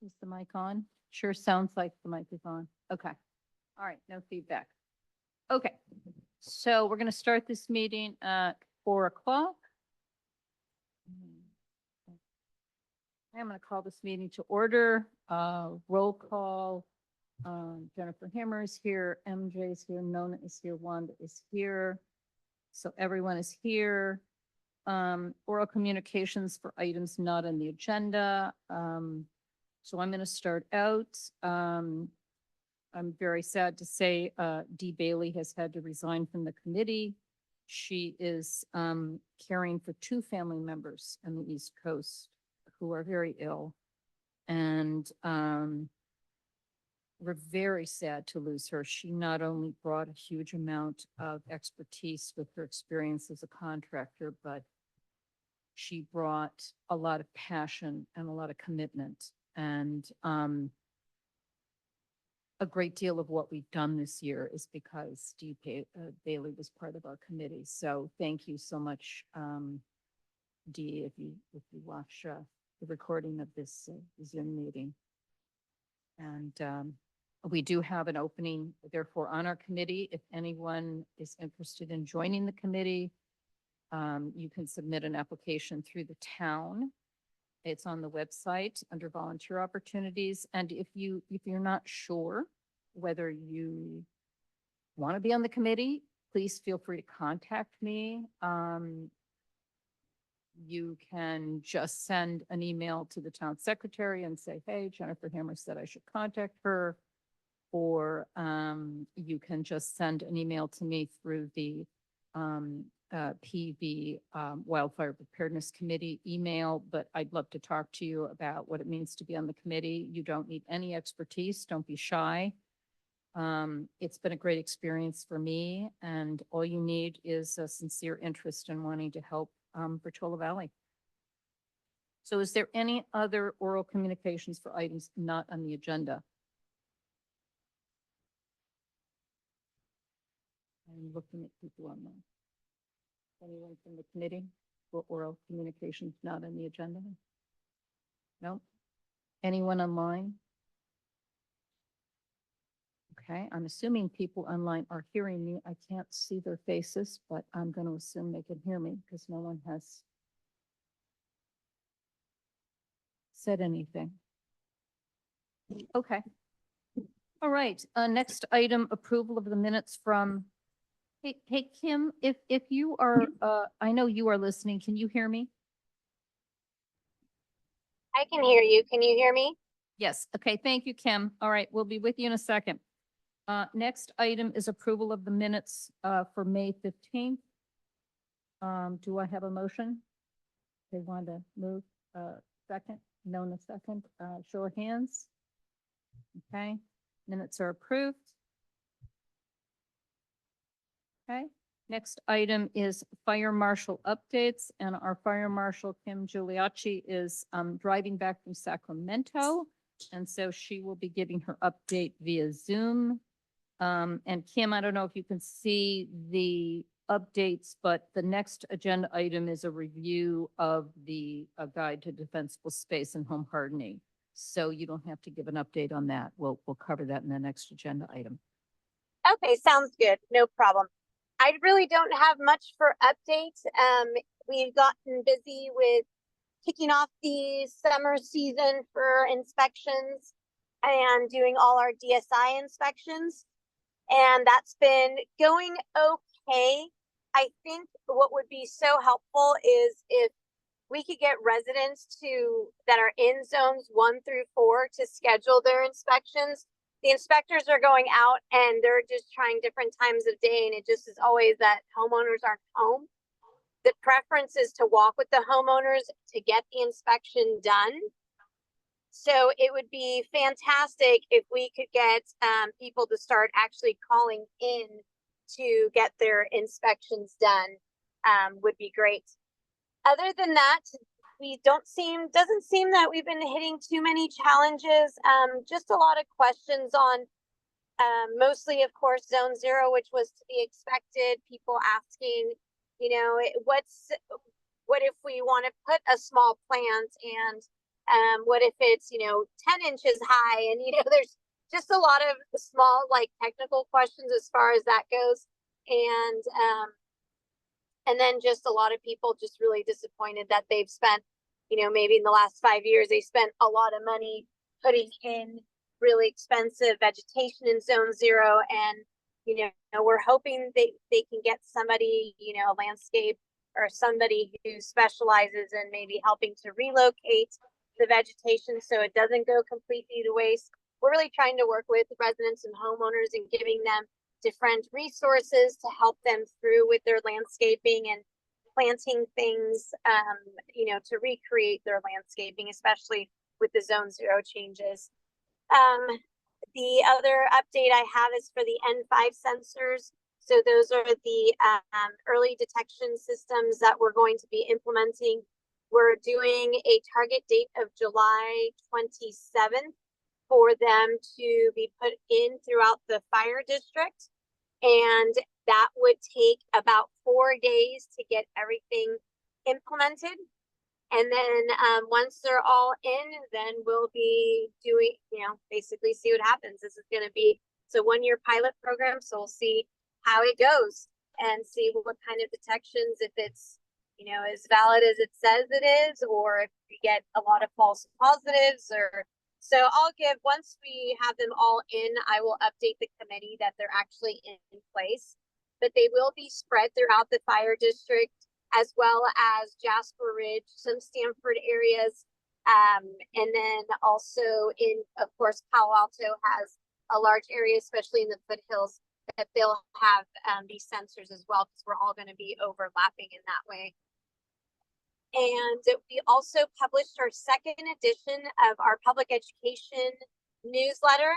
Is the mic on? Sure sounds like the mic is on. Okay. All right, no feedback. Okay, so we're going to start this meeting at 4:00. I'm going to call this meeting to order. Roll call. Jennifer Hammer is here, MJ is here, Nona is here, Wanda is here. So everyone is here. Oral communications for items not on the agenda. So I'm going to start out. I'm very sad to say Dee Bailey has had to resign from the committee. She is caring for 2 family members on the East Coast who are very ill. And we're very sad to lose her. She not only brought a huge amount of expertise with her experience as a contractor, but she brought a lot of passion and a lot of commitment. And a great deal of what we've done this year is because Dee Bailey was part of our committee. So thank you so much, Dee, if you watch the recording of this Zoom meeting. And we do have an opening, therefore, on our committee. If anyone is interested in joining the committee, you can submit an application through the town. It's on the website under volunteer opportunities. And if you're not sure whether you want to be on the committee, please feel free to contact me. You can just send an email to the town secretary and say, hey, Jennifer Hammer said I should contact her. Or you can just send an email to me through the PV Wildfire Preparedness Committee email, but I'd love to talk to you about what it means to be on the committee. You don't need any expertise. Don't be shy. It's been a great experience for me, and all you need is a sincere interest in wanting to help Portola Valley. So is there any other oral communications for items not on the agenda? I'm looking at people online. Anyone from the committee for oral communications not on the agenda? No? Anyone online? Okay, I'm assuming people online are hearing me. I can't see their faces, but I'm going to assume they can hear me because no one has said anything. Okay. All right, next item, approval of the minutes from, hey Kim, if you are, I know you are listening, can you hear me? I can hear you. Can you hear me? Yes. Okay. Thank you, Kim. All right. We'll be with you in a second. Next item is approval of the minutes for May 15th. Do I have a motion? They want to move second, Nona second, show of hands. Okay. Minutes are approved. Okay. Next item is fire marshal updates, and our fire marshal Kim Giuliacci is driving back from Sacramento, and so she will be giving her update via Zoom. And Kim, I don't know if you can see the updates, but the next agenda item is a review of the guide to defensible space and home hardening. So you don't have to give an update on that. We'll cover that in the next agenda item. Okay, sounds good. No problem. I really don't have much for updates. We've gotten busy with kicking off the summer season for inspections and doing all our DSI inspections. And that's been going okay. I think what would be so helpful is if we could get residents that are in zones 1 through 4 to schedule their inspections. The inspectors are going out and they're just trying different times of day, and it just is always that homeowners aren't home. The preference is to walk with the homeowners to get the inspection done. So it would be fantastic if we could get people to start actually calling in to get their inspections done. Would be great. Other than that, doesn't seem that we've been hitting too many challenges. Just a lot of questions on mostly, of course, zone 0, which was to be expected. People asking, what if we want to put a small plant and What if it's, 10 inches high? And, there's just a lot of small, like technical questions as far as that goes. And then just a lot of people just really disappointed that they've spent, maybe in the last 5 years, they spent a lot of money putting in really expensive vegetation in zone 0. And, we're hoping they can get somebody, a landscape or somebody who specializes in maybe helping to relocate the vegetation so it doesn't go completely to waste. We're really trying to work with residents and homeowners and giving them different resources to help them through with their landscaping and planting things, to recreate their landscaping, especially with the zone 0 changes. The other update I have is for the N5 sensors. So those are the early detection systems that we're going to be implementing. We're doing a target date of July 27th for them to be put in throughout the fire district. And that would take about 4 days to get everything implemented. And then once they're all in, then we'll be doing, basically see what happens. This is going to be, it's a 1-year pilot program. So we'll see how it goes and see what kind of detections, if it's, as valid as it says it is, or if we get a lot of false positives. Or so once we have them all in, I will update the committee that they're actually in place, but they will be spread throughout the fire district, as well as Jasper Ridge, some Stanford areas. And then also of course, Palo Alto has a large area, especially in the foothills, that they'll have these sensors as well, because we're all going to be overlapping in that way. And we also published our 2nd edition of our public education newsletter.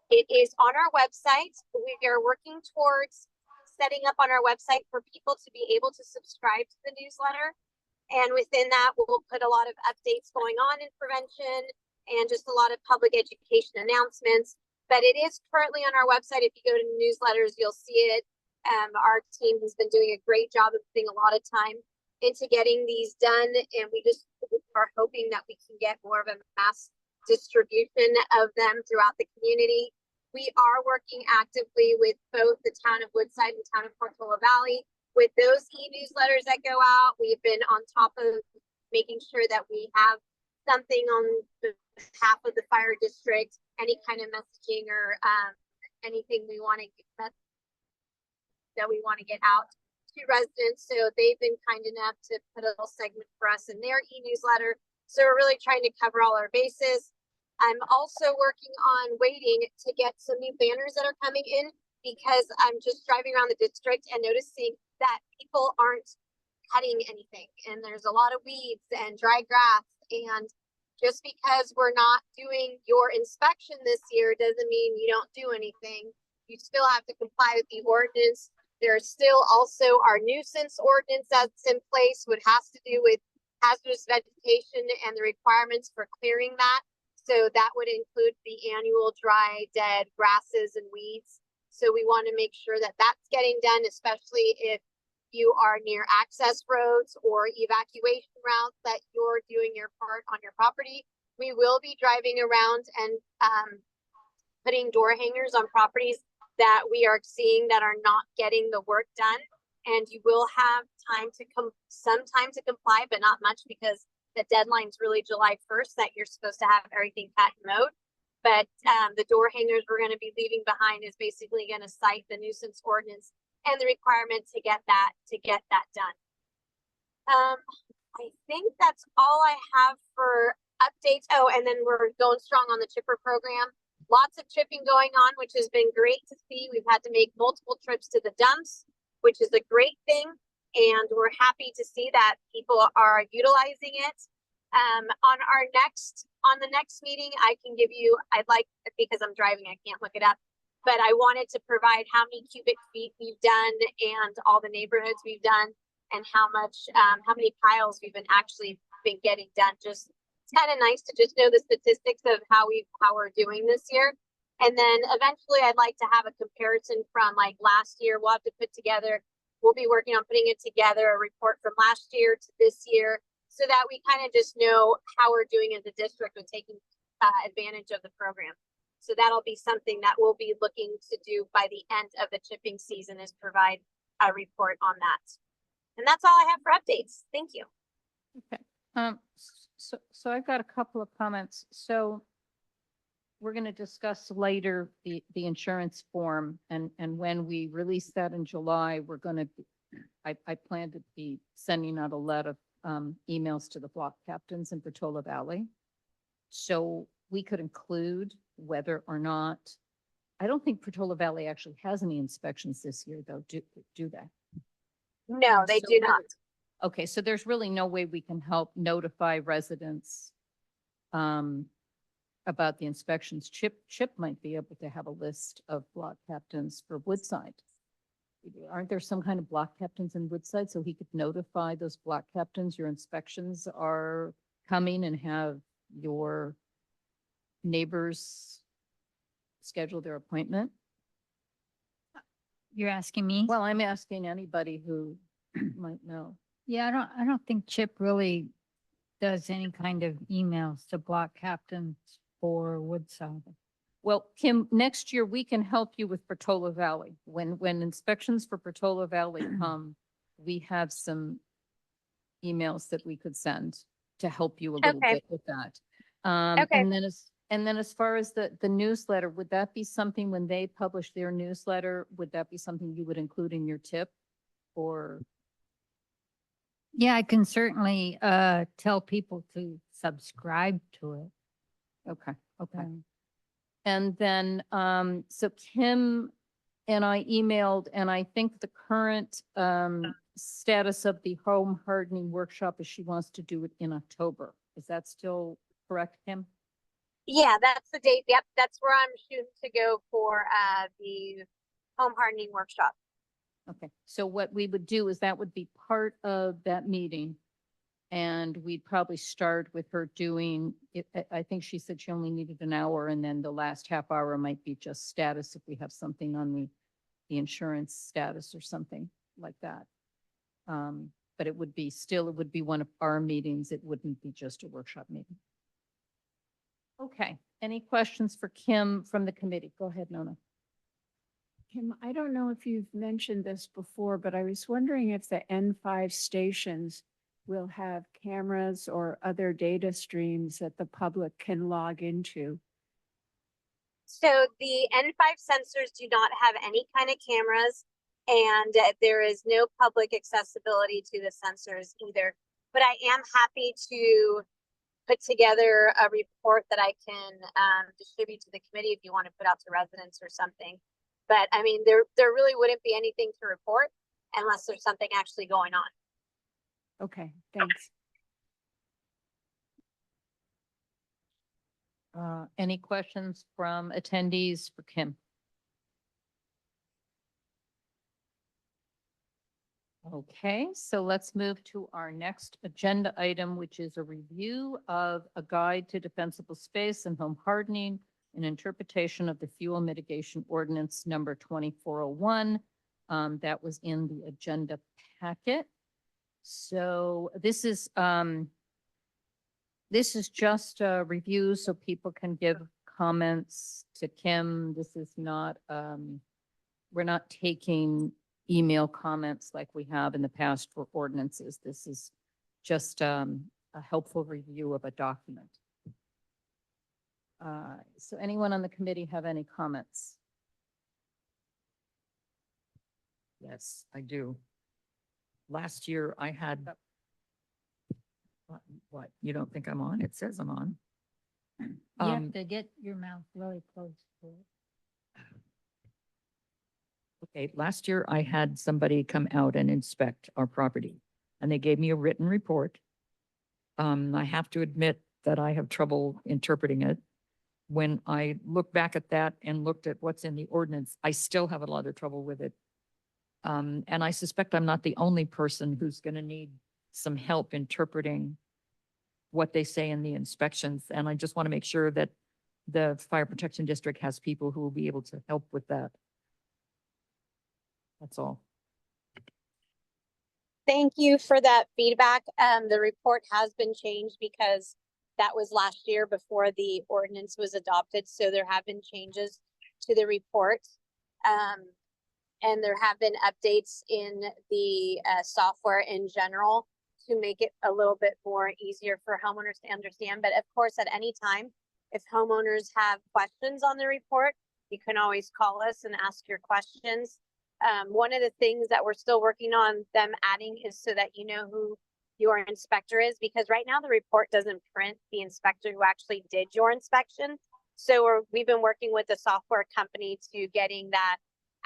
It is on our website. We are working towards setting up on our website for people to be able to subscribe to the newsletter. And within that, we'll put a lot of updates going on in prevention and just a lot of public education announcements. But it is currently on our website. If you go to newsletters, you'll see it. Our team has been doing a great job of putting a lot of time into getting these done. And we just are hoping that we can get more of a mass distribution of them throughout the community. We are working actively with both the town of Woodside and town of Portola Valley with those e-newsletters that go out. We've been on top of making sure that we have something on behalf of the fire district, any kind of messaging or anything we want to get out to residents. So they've been kind enough to put a little segment for us in their e-newsletter. So we're really trying to cover all our bases. I'm also working on waiting to get some new banners that are coming in, because I'm just driving around the district and noticing that people aren't cutting anything. And there's a lot of weeds and dry grass. And just because we're not doing your inspection this year doesn't mean you don't do anything. You still have to comply with the ordinance. There's still also our nuisance ordinance that's in place, which has to do with hazardous vegetation and the requirements for clearing that. So that would include the annual dry, dead grasses and weeds. So we want to make sure that that's getting done, especially if you are near access roads or evacuation routes that you're doing your part on your property. We will be driving around and putting door hangers on properties that we are seeing that are not getting the work done. And you will have some time to comply, but not much, because the deadline's really July 1st that you're supposed to have everything cut and mowed. But the door hangers we're going to be leaving behind is basically going to cite the nuisance ordinance and the requirement to get that done. I think that's all I have for updates. Oh, and then we're going strong on the chipper program. Lots of chipping going on, which has been great to see. We've had to make multiple trips to the dumps, which is a great thing. And we're happy to see that people are utilizing it. On the next meeting, I can give you, because I'm driving, I can't look it up, but I wanted to provide how many cubic feet we've done and all the neighborhoods we've done and how many piles we've actually been getting done. Just kind of nice to just know the statistics of how we're doing this year. And then eventually I'd like to have a comparison from like last year. We'll have to we'll be working on putting it together, a report from last year to this year, so that we kind of just know how we're doing as a district with taking advantage of the program. So that'll be something that we'll be looking to do by the end of the chipping season, is provide a report on that. And that's all I have for updates. Thank you. Okay. So I've got a couple of comments. So we're going to discuss later the insurance form, and when we release that in July, we're going to, I plan to be sending out a lot of emails to the block captains in Portola Valley. So we could include whether or not, I don't think Portola Valley actually has any inspections this year though, do they? No, they So do not. Okay, so there's really no way we can help notify residents about the inspections. Chip might be able to have a list of block captains for Woodside. Aren't there some kind of block captains in Woodside, so he could notify those block captains your inspections are coming, and have your neighbors schedule their appointment? You're asking me? Well, I'm asking anybody who might know. Yeah, I don't think Chip really does any kind of emails to block captains for Woodside. Well, Kim, next year we can help you with Portola Valley. When inspections for Portola Valley come, we have some emails that we could send to help you a little Okay. bit with that. Okay. And then as far as the newsletter, would that be something when they publish their newsletter, would that be something you would include in your tip? Or Yeah, I can certainly tell people to subscribe to it. okay. Um, And then, so Kim and I emailed, and I think the current status of the home hardening workshop is she wants to do it in October. Is that still correct, Kim? Yeah, that's the date. Yep, that's where I'm shooting to go for the home hardening workshop. Okay, so what we would do is that would be part of that meeting. And we'd probably start with her doing, I think she said she only needed an hour, and then the last half hour might be just status if we have something on the insurance status or something like that. But it would be one of our meetings. It wouldn't be just a workshop meeting. Okay, any questions for Kim from the committee? Go ahead, Nona. Kim, I don't know if you've mentioned this before, but I was wondering if the N5 stations will have cameras or other data streams that the public can log into. So the N5 sensors do not have any kind of cameras, and there is no public accessibility to the sensors either. But I am happy to put together a report that I can distribute to the committee if you want to put out to residents or something. But I mean, there really wouldn't be anything to report unless there's something actually going on. Okay, thanks. Any questions from attendees for Kim? Okay, so let's move to our next agenda item, which is a review of a guide to defensible space and home hardening, an interpretation of the fuel mitigation ordinance number 2401. That was in the agenda packet. So this is just a review so people can give comments to Kim. This is not, we're not taking email comments like we have in the past for ordinances. This is just a helpful review of a document. So anyone on the committee have any comments? Yes, I do. Last year I had. What, you don't think I'm on? It says I'm on. You have to get your mouth really close to it. Okay, last year I had somebody come out and inspect our property, and they gave me a written report. I have to admit that I have trouble interpreting it. When I look back at that and looked at what's in the ordinance, I still have a lot of trouble with it. And I suspect I'm not the only person who's going to need some help interpreting what they say in the inspections. And I just want to make sure that the fire protection district has people who will be able to help with that. That's all. Thank you for that feedback. The report has been changed because that was last year before the ordinance was adopted. So there have been changes to the report. And there have been updates in the software in general to make it a little bit more easier for homeowners to understand. But of course, at any time, if homeowners have questions on the report, you can always call us and ask your questions. One of the things that we're still working on them adding is so that you know who your inspector is, because right now the report doesn't print the inspector who actually did your inspection. So we've been working with the software company to getting that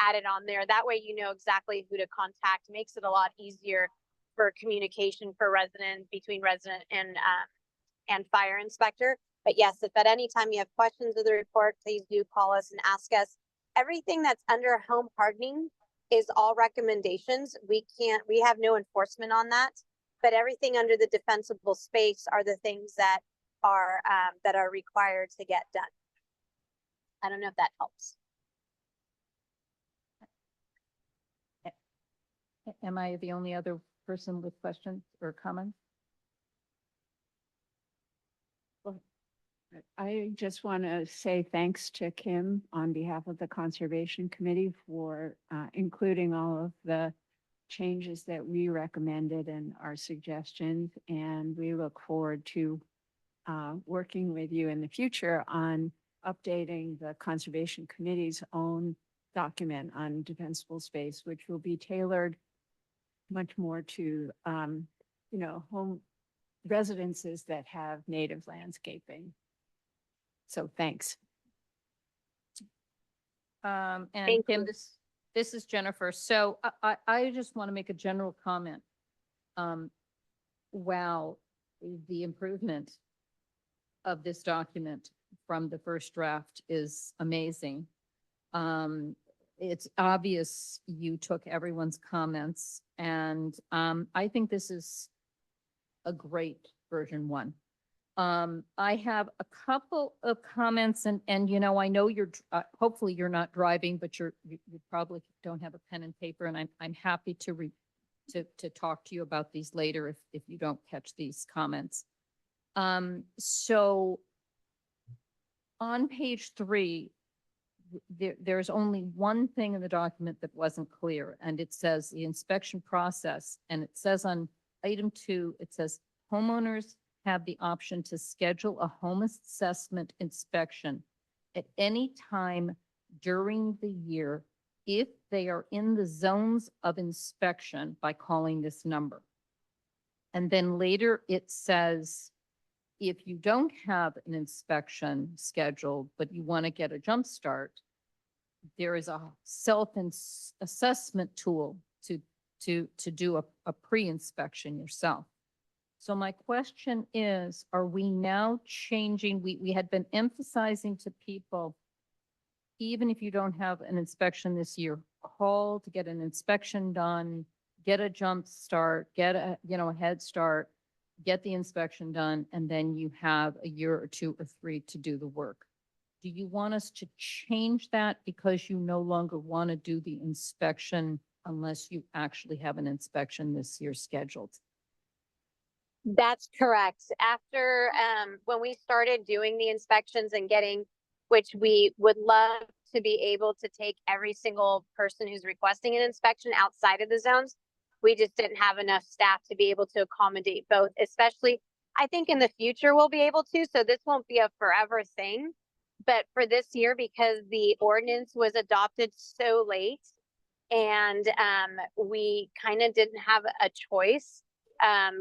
added on there. That way you know exactly who to contact. Makes it a lot easier for communication for resident, between resident and fire inspector. But yes, if at any time you have questions of the report, please do call us and ask us. Everything that's under home hardening is all recommendations. We have no enforcement on that, but everything under the defensible space are the things that are required to get done. I don't know if that helps. Am I the only other person with questions or comments? I just want to say thanks to Kim on behalf of the Conservation Committee for including all of the changes that we recommended and our suggestions. And we look forward to working with you in the future on updating the Conservation Committee's own document on defensible space, which will be tailored much more to, home residences that have native landscaping. So thanks. And Thank Kim, you. this is Jennifer. So I just want to make a general comment. Wow, the improvement of this document from the first draft is amazing. It's obvious you took everyone's comments, and I think this is a great version 1. I have a couple of comments, and I know you're hopefully you're not driving, but you probably don't have a pen and paper, and I'm happy to talk to you about these later if you don't catch these comments. So on page 3, there's only one thing in the document that wasn't clear, and it says the inspection process, and it says on item 2, it says homeowners have the option to schedule a home assessment inspection at any time during the year if they are in the zones of inspection by calling this number. And then later it says, if you don't have an inspection scheduled, but you want to get a jump start, there is a self-assessment tool to do a pre-inspection yourself. So my question is, are we now changing? We had been emphasizing to people, even if you don't have an inspection this year, call to get an inspection done, get a jump start, get a head start, get the inspection done, and then you have a year or 2 or 3 to do the work. Do you want us to change that because you no longer want to do the inspection unless you actually have an inspection this year scheduled? That's correct. After, when we started doing the inspections and which we would love to be able to take every single person who's requesting an inspection outside of the zones, we just didn't have enough staff to be able to accommodate both, especially, I think in the future we'll be able to, so this won't be a forever thing. But for this year, because the ordinance was adopted so late and we kind of didn't have a choice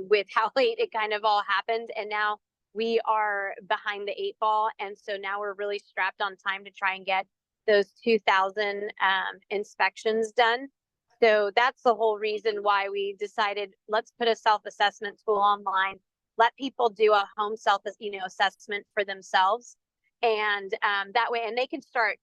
with how late it kind of all happened. And now we are behind the 8 ball. And so now we're really strapped on time to try and get those 2,000 inspections done. So that's the whole reason why we decided, let's put a self-assessment tool online, let people do a home assessment for themselves. And that way, and they can start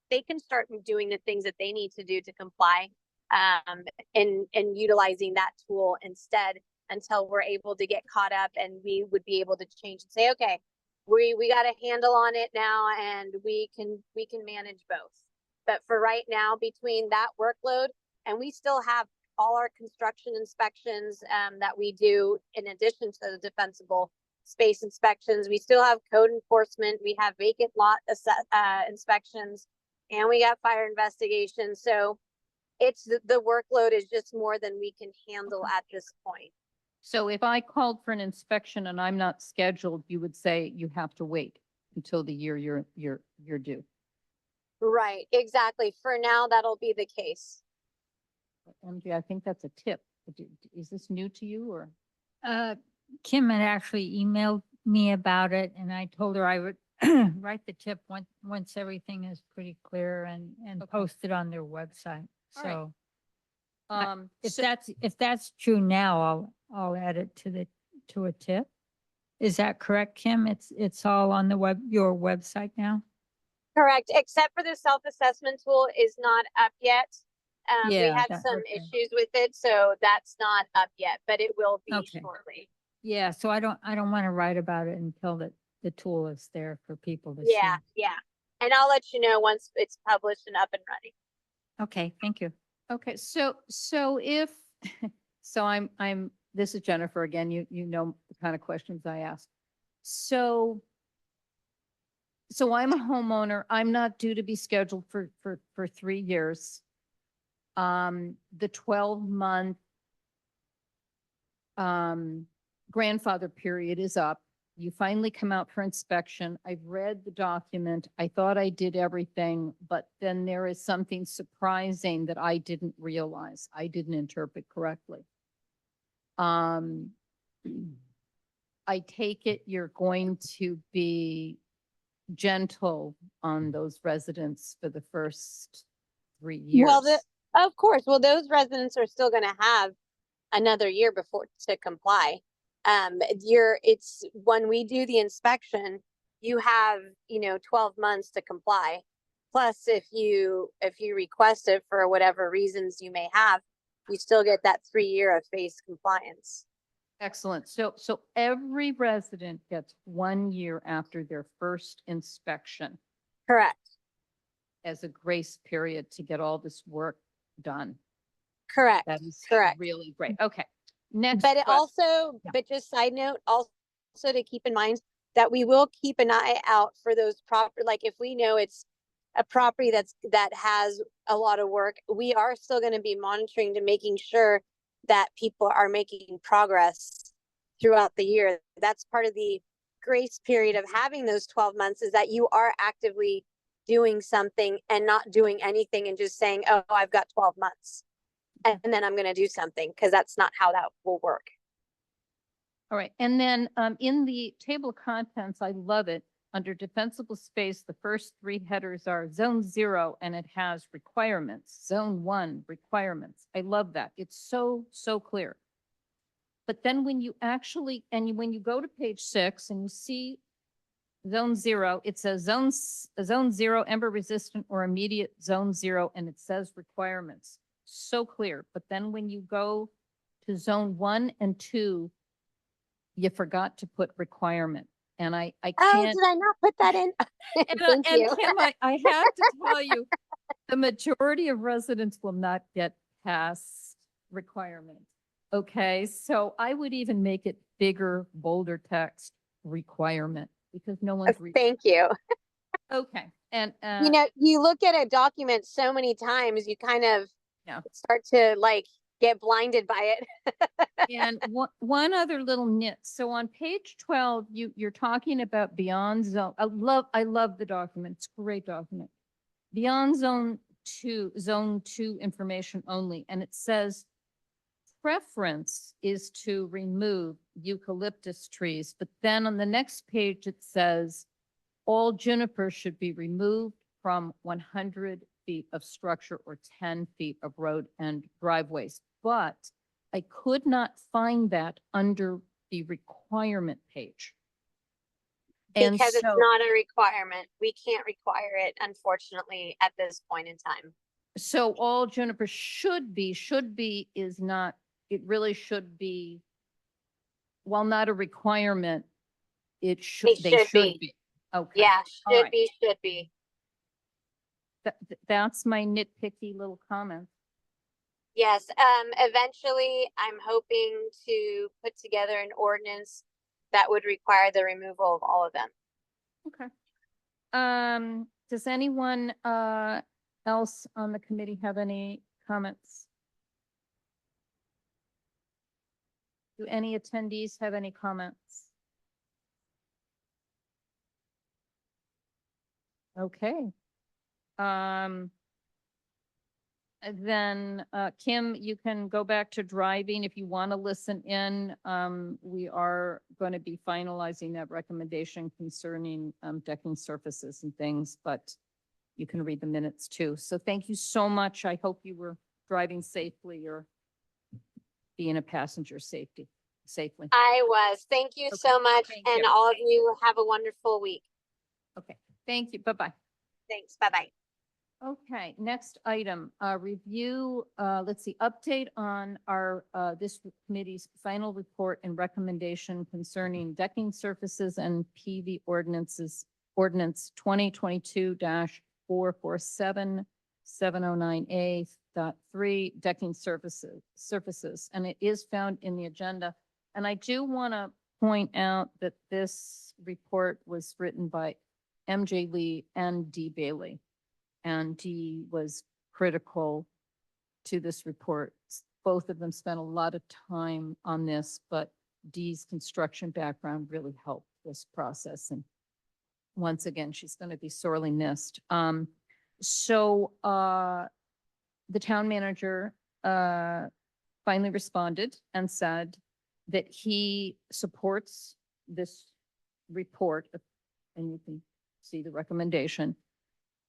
doing the things that they need to do to comply and utilizing that tool instead, until we're able to get caught up and we would be able to change and say, okay, we got a handle on it now and we can manage both. But for right now, between that workload, and we still have all our construction inspections, that we do in addition to the defensible space inspections. We still have code enforcement, we have vacant lot inspections, and we got fire investigations. So it's the workload is just more than we can handle at this point. So if I called for an inspection and I'm not scheduled, you would say you have to wait until the year you're due. Right, exactly. For now, that'll be the case. MJ, I think that's a tip. Is this new to you or? Kim had actually emailed me about it and I told her I would write the tip once everything is pretty clear and Okay. post it on their website. All right. So if So- that's true now, I'll add it to a tip. Is that correct, Kim? It's all on the your website now? Correct, except for the self-assessment tool is not up yet. We Yeah, had some okay. issues with it, so that's not up yet, but it will be Okay. shortly. Yeah, so I don't want to write about it until the tool is there for people to see. Yeah, yeah. And I'll let you know once it's published and up and running. Okay, thank you. Okay, so if, this is Jennifer again, you know the kind of questions I ask. So I'm a homeowner, I'm not due to be scheduled for 3 years. The 12-month grandfather period is up. You finally come out for inspection. I've read the document. I thought I did everything, but then there is something surprising that I didn't realize. I didn't interpret correctly. I take it you're going to be gentle on those residents for the first 3 years. Well, of course, well, those residents are still gonna have another year before to comply. It's when we do the inspection, you have, 12 months to comply. Plus, if you request it for whatever reasons you may have, you still get that 3 year of phased compliance. Excellent. So every resident gets 1 year after their first inspection Correct, as a grace period to get all this work done. correct, That is correct. really great. Okay. Next. But it question. also, Yeah. but just side note, also to keep in mind that we will keep an eye out for those like if we know it's a property that has a lot of work, we are still going to be monitoring to making sure that people are making progress throughout the year. That's part of the grace period of having those 12 months is that you are actively doing something and not doing anything and just saying, oh, I've got 12 months. And then I'm going to do something because that's not how that will work. All right. And then in the table of contents, I love it. Under defensible space, the first 3 headers are zone 0 and it has requirements. Zone 1 requirements. I love that. It's so clear. But then when you actually, when you go to page 6 and you see zone 0, it says zone 0, ember resistant or immediate zone 0, and it says requirements. So clear. But then when you go to zone 1 and 2, you forgot to put requirement. And I Oh, can't. did I not put that in? And Thank you. Kim, I have to tell you, the majority of residents will not get past requirement. Okay, so I would even make it bigger, bolder text requirement because no one's reading. Thank you. Okay, and You look at a document so many times, you kind of Yeah. start to get blinded by it. and one other little nit. So on page 12, you're talking about beyond zone. I love the document. It's a great document. Beyond zone 2 information only. And it says preference is to remove eucalyptus trees. But then on the next page, it says all juniper should be removed from 100 feet of structure or 10 feet of road and driveways. But I could not find that under the requirement page. Because it's not a requirement. We can't require it, unfortunately, at this point in time. So all juniper should be is not, it really should be, while not a requirement, they should be. Okay. Yeah, All right. should be. That's my nitpicky little comment. Yes, eventually I'm hoping to put together an ordinance that would require the removal of all of them. Okay. Does anyone, else on the committee have any comments? Do any attendees have any comments? Okay. Then, Kim, you can go back to driving if you want to listen in. We are going to be finalizing that recommendation concerning, decking surfaces and things, but you can read the minutes too. So thank you so much. I hope you were driving safely or being a passenger safely. I was. Thank you Okay, so much. thank And you. all of you have a wonderful week. Okay, thank you. Bye-bye. Thanks. Bye-bye. Okay, next item, review, let's see, update on our, this committee's final report and recommendation concerning decking surfaces and PV ordinances, ordinance 2022-447-709A.3 decking surfaces, and it is found in the agenda. And I do want to point out that this report was written by MJ Lee and D Bailey. And Dee was critical to this report. Both of them spent a lot of time on this, but Dee's construction background really helped this process. And once again, she's going to be sorely missed. So the town manager finally responded and said that he supports this report, and you can see the recommendation,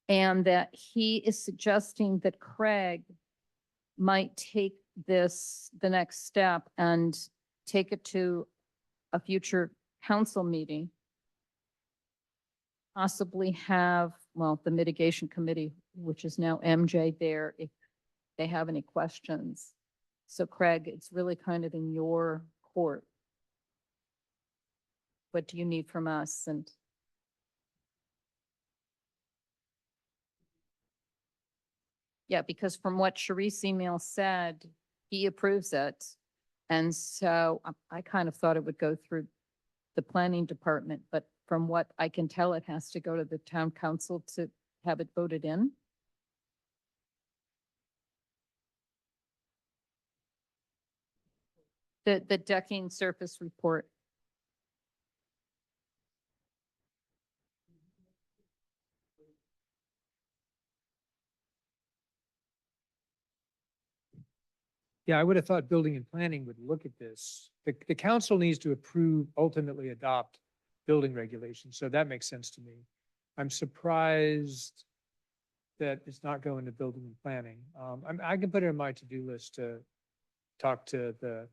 and that he is suggesting that Craig might take this, the next step, and take it to a future council meeting. Possibly have, well, the mitigation committee, which is now MJ there, if they have any questions. So Craig, it's really kind of in your court. What do you need from us? And yeah, because from what Sharice's email said, he approves it. And so I kind of thought it would go through the planning department, but from what I can tell, it has to go to the town council to have it voted in. The decking surface report. Yeah, I would have thought building and planning would look at this. The council needs to approve, ultimately adopt building regulations. So that makes sense to me. I'm surprised that it's not going to building and planning. I can put it on my to-do list to talk to the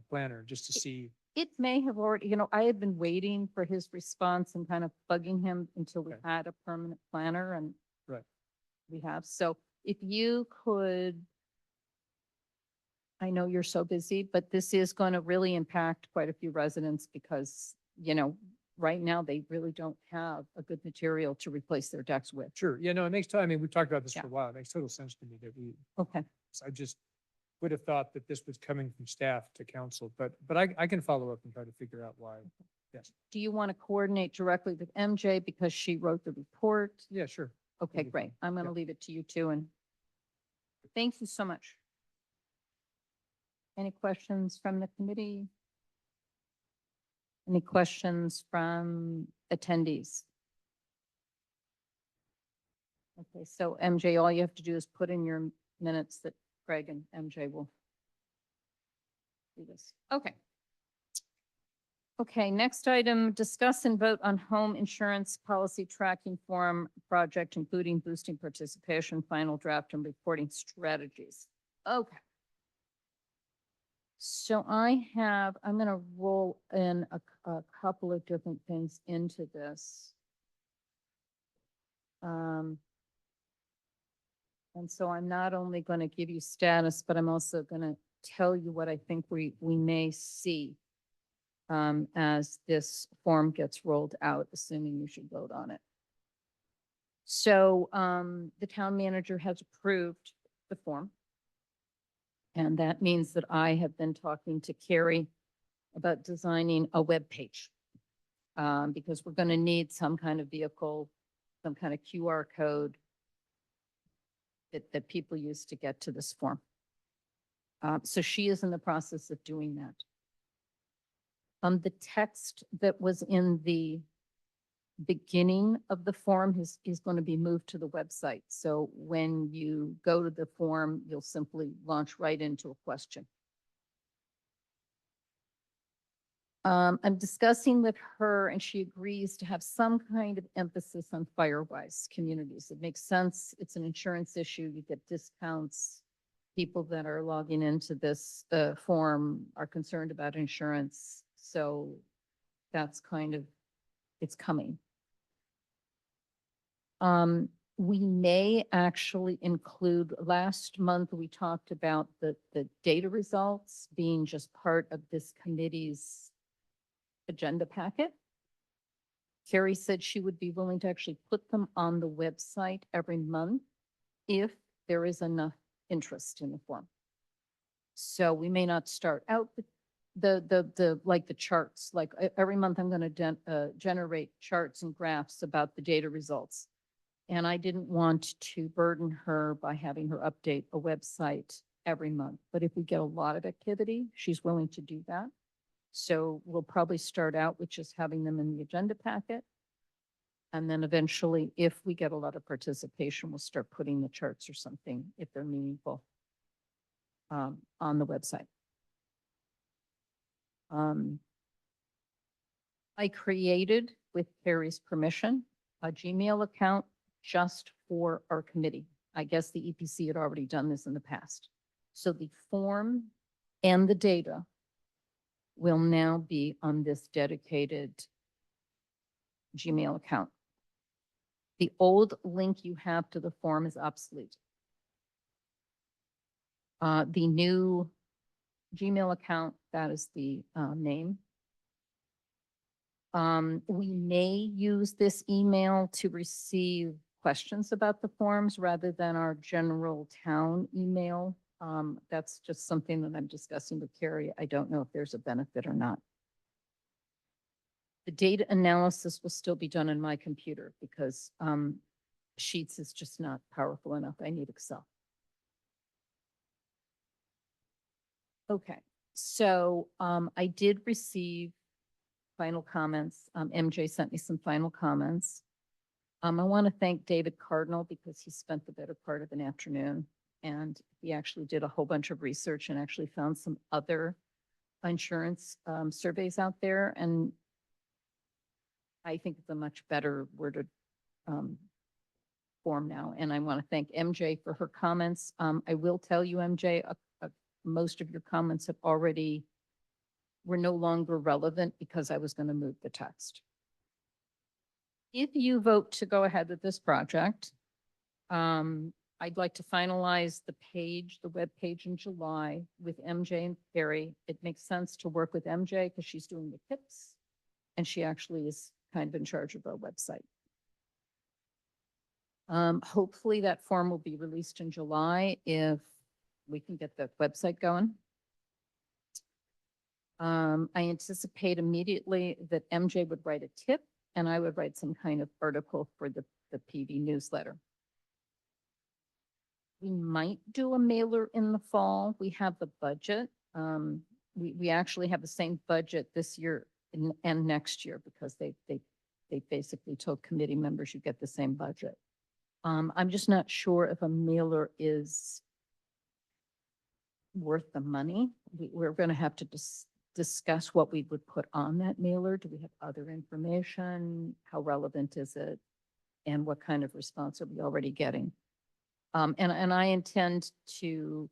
planner just to see. It may have already, you know, I had been waiting for his response and kind of bugging him until we Okay. had a permanent planner, and Right. we have. So if you could, I know you're so busy, but this is going to really impact quite a few residents because, you know, right now they really don't have a good material to replace their decks with. Sure. Yeah, no, it makes, I mean, we've talked about this Yeah. for a while. It makes total sense to me that Okay. I just would have thought that this was coming from staff to council, but I can follow up and try to figure out why. Yes. Do you want to coordinate directly with MJ because she wrote the report? Yeah, sure. Okay, That'd be great. fine. I'm going to Yep. leave it to you too, and thank you so much. Any questions from the committee? Any questions from attendees? Okay, so MJ, all you have to do is put in your minutes that Craig and MJ will do this. Okay. Okay, next item, discuss and vote on home insurance policy tracking form project, including boosting participation, final draft and reporting strategies. Okay. So I'm going to roll in a couple of different things into this. And so I'm not only going to give you status, but I'm also going to tell you what I think we may see as this form gets rolled out, assuming you should vote on it. So the town manager has approved the form. And that means that I have been talking to Carrie about designing a web page. Because we're going to need some kind of vehicle, some kind of QR code that people use to get to this form. So she is in the process of doing that. The text that was in the beginning of the form is going to be moved to the website. So when you go to the form, you'll simply launch right into a question. I'm discussing with her and she agrees to have some kind of emphasis on Firewise communities. It makes sense. It's an insurance issue. You get discounts. People that are logging into this form are concerned about insurance. So that's kind of, it's coming. We may actually include, last month we talked about the data results being just part of this committee's agenda packet. Carrie said she would be willing to actually put them on the website every month if there is enough interest in the form. So we may not start out with like the charts, like every month I'm going to generate charts and graphs about the data results. And I didn't want to burden her by having her update a website every month. But if we get a lot of activity, she's willing to do that. So we'll probably start out with just having them in the agenda packet. And then eventually, if we get a lot of participation, we'll start putting the charts or something, if they're meaningful, on the website. I created, with Carrie's permission, a Gmail account just for our committee. I guess the EPC had already done this in the past. So the form and the data will now be on this dedicated Gmail account. The old link you have to the form is obsolete. The new Gmail account, that is the name. We may use this email to receive questions about the forms rather than our general town email. That's just something that I'm discussing with Carrie. I don't know if there's a benefit or not. The data analysis will still be done on my computer because Sheets is just not powerful enough. I need Excel. Okay, so I did receive final comments. MJ sent me some final comments. I want to thank David Cardinal because he spent the better part of an afternoon and he actually did a whole bunch of research and actually found some other insurance surveys out there. And I think it's a much better worded form now. And I want to thank MJ for her comments. I will tell you, MJ, most of your comments have already were no longer relevant because I was going to move the text. If you vote to go ahead with this project, I'd like to finalize the page, the web page in July with MJ and Carrie. It makes sense to work with MJ because she's doing the tips and she actually is kind of in charge of our website. Hopefully that form will be released in July if we can get the website going. I anticipate immediately that MJ would write a tip and I would write some kind of article for the PV newsletter. We might do a mailer in the fall. We have the budget. We actually have the same budget this year and next year because they basically told committee members you get the same budget. I'm just not sure if a mailer is worth the money. We're going to have to discuss what we would put on that mailer. Do we have other information? How relevant is it? And what kind of response are we already getting? And I intend to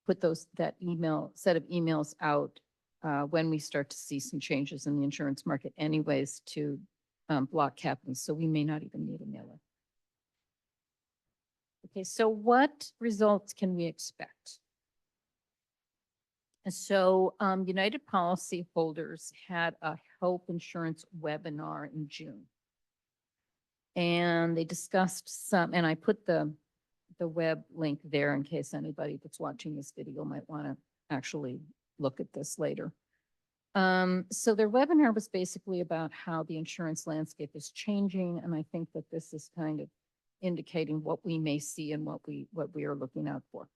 put that set of emails out when we start to see some changes in the insurance market anyways to block captains. So we may not even need a mailer. Okay, so what results can we expect? And so United Policyholders had a health insurance webinar in June. And they discussed some, and I put the the web link there in case anybody that's watching this video might want to actually look at this later. So their webinar was basically about how the insurance landscape is changing, and I think that this is kind of indicating what we may see and what we are looking out for.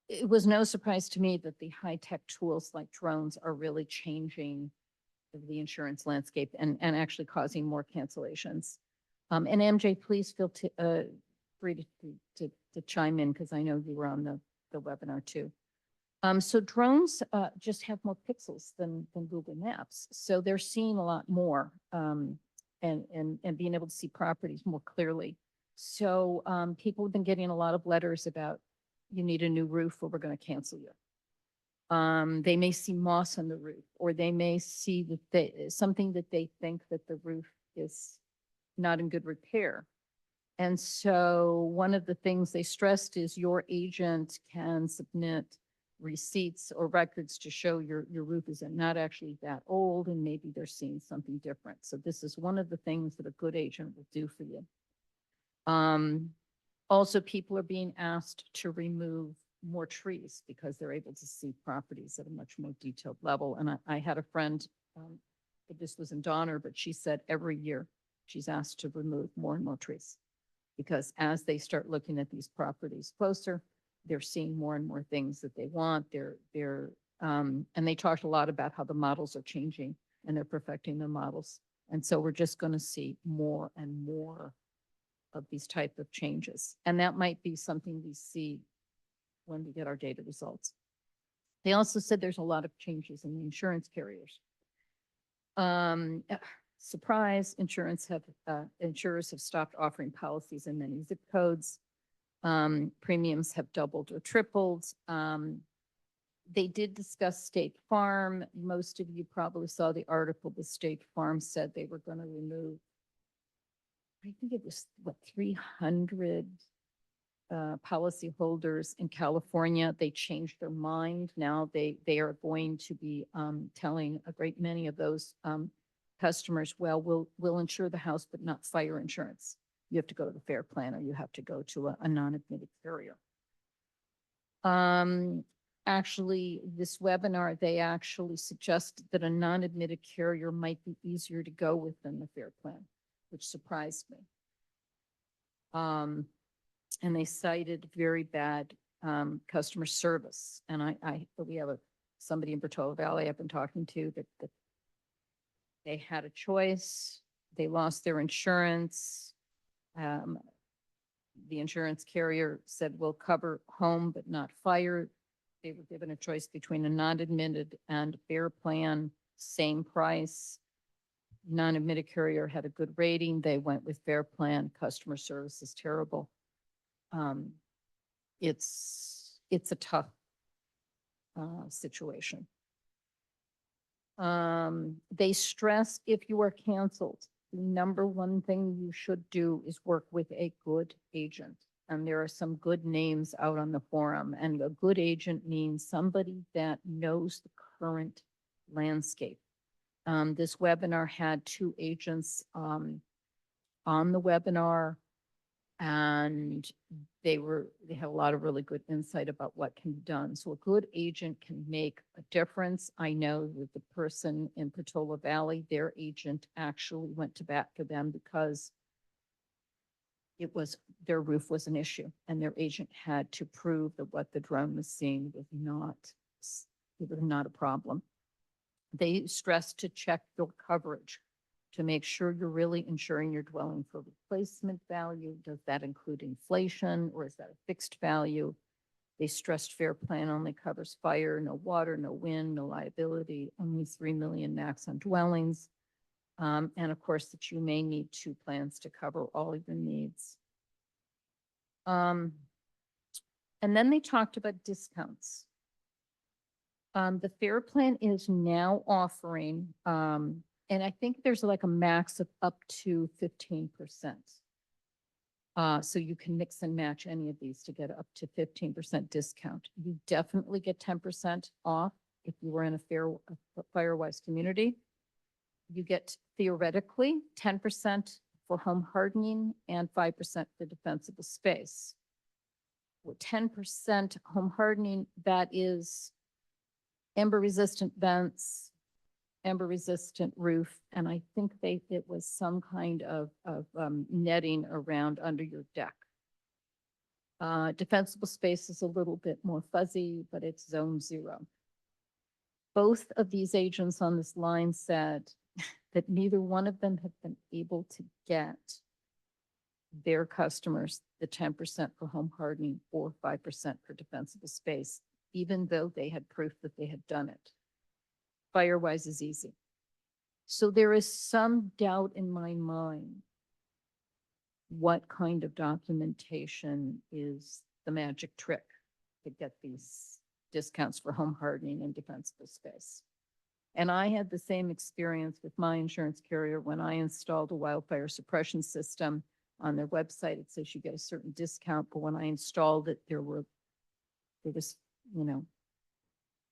It was no surprise to me that the high-tech tools like drones are really changing the insurance landscape and actually causing more cancellations. And MJ, please feel free to chime in because I know you were on the webinar too. So drones just have more pixels than Google Maps. So they're seeing a lot more and being able to see properties more clearly. So people have been getting a lot of letters about you need a new roof or we're going to cancel you. They may see moss on the roof, or they may see that something that they think that the roof is not in good repair. And so one of the things they stressed is your agent can submit receipts or records to show your roof is not actually that old and maybe they're seeing something different. So this is one of the things that a good agent will do for you. Also, people are being asked to remove more trees because they're able to see properties at a much more detailed level. And I had a friend, but this was in Donner, but she said every year she's asked to remove more and more trees because as they start looking at these properties closer, they're seeing more and more things that they want. And they talked a lot about how the models are changing and they're perfecting the models. And so we're just going to see more and more of these type of changes. And that might be something we see when we get our data results. They also said there's a lot of changes in the insurance carriers. Surprise, insurers have stopped offering policies in many zip codes. Premiums have doubled or tripled. They did discuss State Farm. Most of you probably saw the article. The State Farm said they were going to remove, I think it was what, 300 policyholders in California. They changed their mind. Now they are going to be telling a great many of those customers, well, we'll insure the house, but not fire insurance. You have to go to the fair plan or you have to go to a non-admitted carrier. Actually, this webinar, they actually suggested that a non-admitted carrier might be easier to go with than the fair plan, which surprised me. And they cited very bad customer service. And we have somebody in Portola Valley I've been talking to that they had a choice. They lost their insurance. The insurance carrier said, we'll cover home, but not fire. They were given a choice between a non-admitted and fair plan, same price. Non-admitted carrier had a good rating. They went with fair plan. Customer service is terrible. It's a tough situation. They stress if you are canceled, the number one thing you should do is work with a good agent. And there are some good names out on the forum, and a good agent means somebody that knows the current landscape. This webinar had 2 agents on the webinar, and they had a lot of really good insight about what can be done. So a good agent can make a difference. I know that the person in Portola Valley, their agent actually went to bat for them because their roof was an issue, and their agent had to prove that what the drone was seeing was not a problem. They stressed to check your coverage to make sure you're really insuring your dwelling for replacement value. Does that include inflation, or is that a fixed value? They stressed fair plan only covers fire, no water, no wind, no liability, only 3 million max on dwellings. And of course that you may need 2 plans to cover all of your needs. And then they talked about discounts. The fair plan is now offering, and I think there's like a max of up to 15%. So you can mix and match any of these to get up to 15% discount. You definitely get 10% off if you were in a Firewise community. You get theoretically 10% for home hardening and 5% for defensible space. With 10% home hardening, that is ember resistant vents, ember resistant roof, and I think it was some kind of netting around under your deck. Defensible space is a little bit more fuzzy, but it's zone 0. Both of these agents on this line said that neither one of them have been able to get their customers the 10% for home hardening or 5% for defensible space, even though they had proof that they had done it. Firewise is easy. So there is some doubt in my mind what kind of documentation is the magic trick to get these discounts for home hardening and defensible space. And I had the same experience with my insurance carrier when I installed a wildfire suppression system. On their website, it says you get a certain discount, but when I installed it, there was,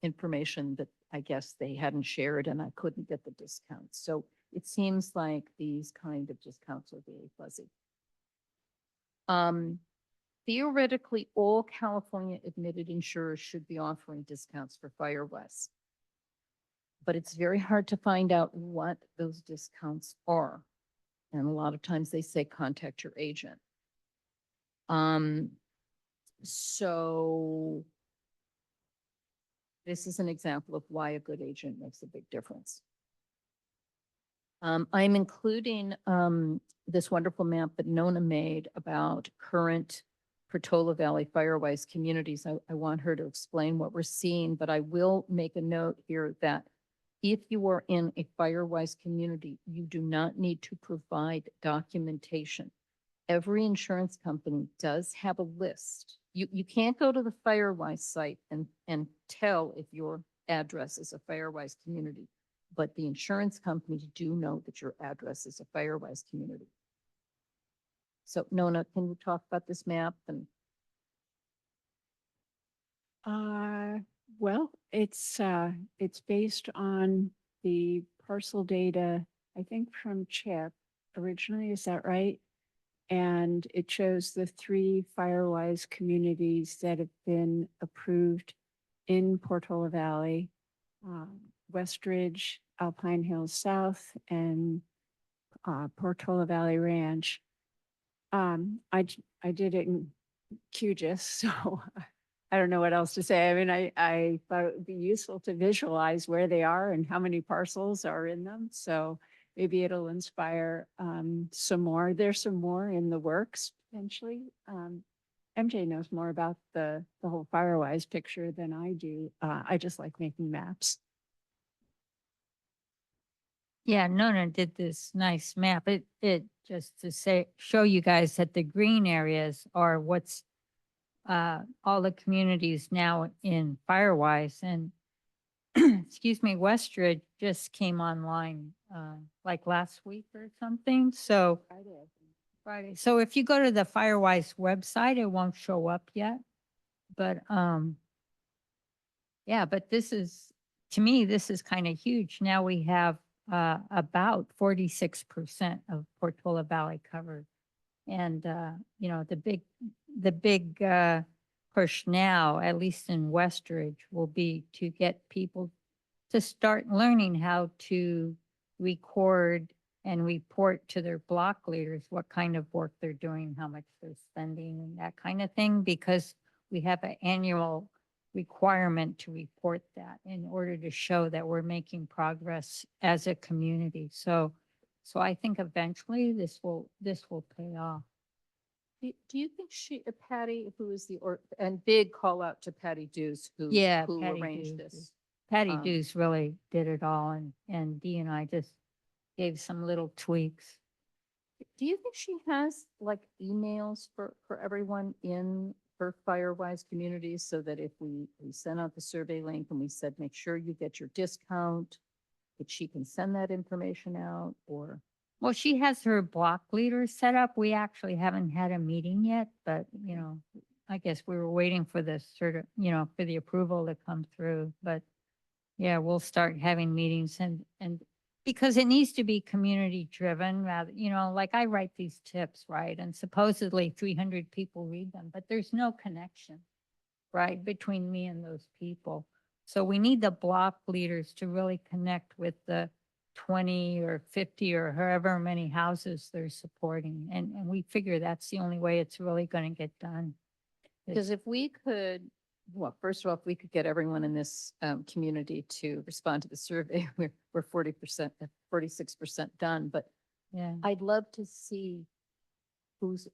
information that I guess they hadn't shared and I couldn't get the discount. So it seems like these kind of discounts are very fuzzy. Theoretically, all California admitted insurers should be offering discounts for Firewise. But it's very hard to find out what those discounts are. And a lot of times they say contact your agent. So this is an example of why a good agent makes a big difference. I'm including this wonderful map that Nona made about current Portola Valley Firewise communities. I want her to explain what we're seeing, but I will make a note here that if you are in a Firewise community, you do not need to provide documentation. Every insurance company does have a list. You can't go to the Firewise site and tell if your address is a Firewise community, but the insurance companies do know that your address is a Firewise community. So Nona, can you talk about this map? And Well, it's based on the parcel data, I think from CHIP originally, is that right? And it shows the 3 Firewise communities that have been approved in Portola Valley, Westridge, Alpine Hills South, and Portola Valley Ranch. I did it in QGIS, so I don't know what else to say. I mean, I thought it would be useful to visualize where they are and how many parcels are in them. So maybe it'll inspire some more. There's some more in the works potentially. MJ knows more about the whole Firewise picture than I do. I just like making maps. Yeah, Nona did this nice map. It just to show you guys that the green areas are what's all the communities now in Firewise, and excuse me, Westridge just came online like last week or something. So Friday. So if you go to the Firewise website, it won't show up yet. But yeah, but this is, to me, this is kind of huge. Now we have about 46% of Portola Valley covered. And the big push now, at least in Westridge, will be to get people to start learning how to record and report to their block leaders what kind of work they're doing, how much they're spending, and that kind of thing, because we have an annual requirement to report that in order to show that we're making progress as a community. So I think eventually this will pay off. do you think Patty, who is and big call out to Patty Dews, who Patty arranged Dews. this. Patty Dews really did it all, and Dee and I just gave some little tweaks. Do you think she has like emails for everyone in her Firewise communities, so that if we send out the survey link and we said, make sure you get your discount, that she can send that information out? Or Well, she has her block leaders set up. We actually haven't had a meeting yet, but I guess we were waiting for the for the approval to come through. But yeah, we'll start having meetings, and Because it needs to be community driven rather, like I write these tips, right? And supposedly 300 people read them, but there's no connection, right, between me and those people. So we need the block leaders to really connect with the 20 or 50 or however many houses they're supporting. And we figure that's the only way it's really going to get done. Because if we could, well, first of all, if we could get everyone in this community to respond to the survey, we're 40%, 46% done, but Yeah. I'd love to see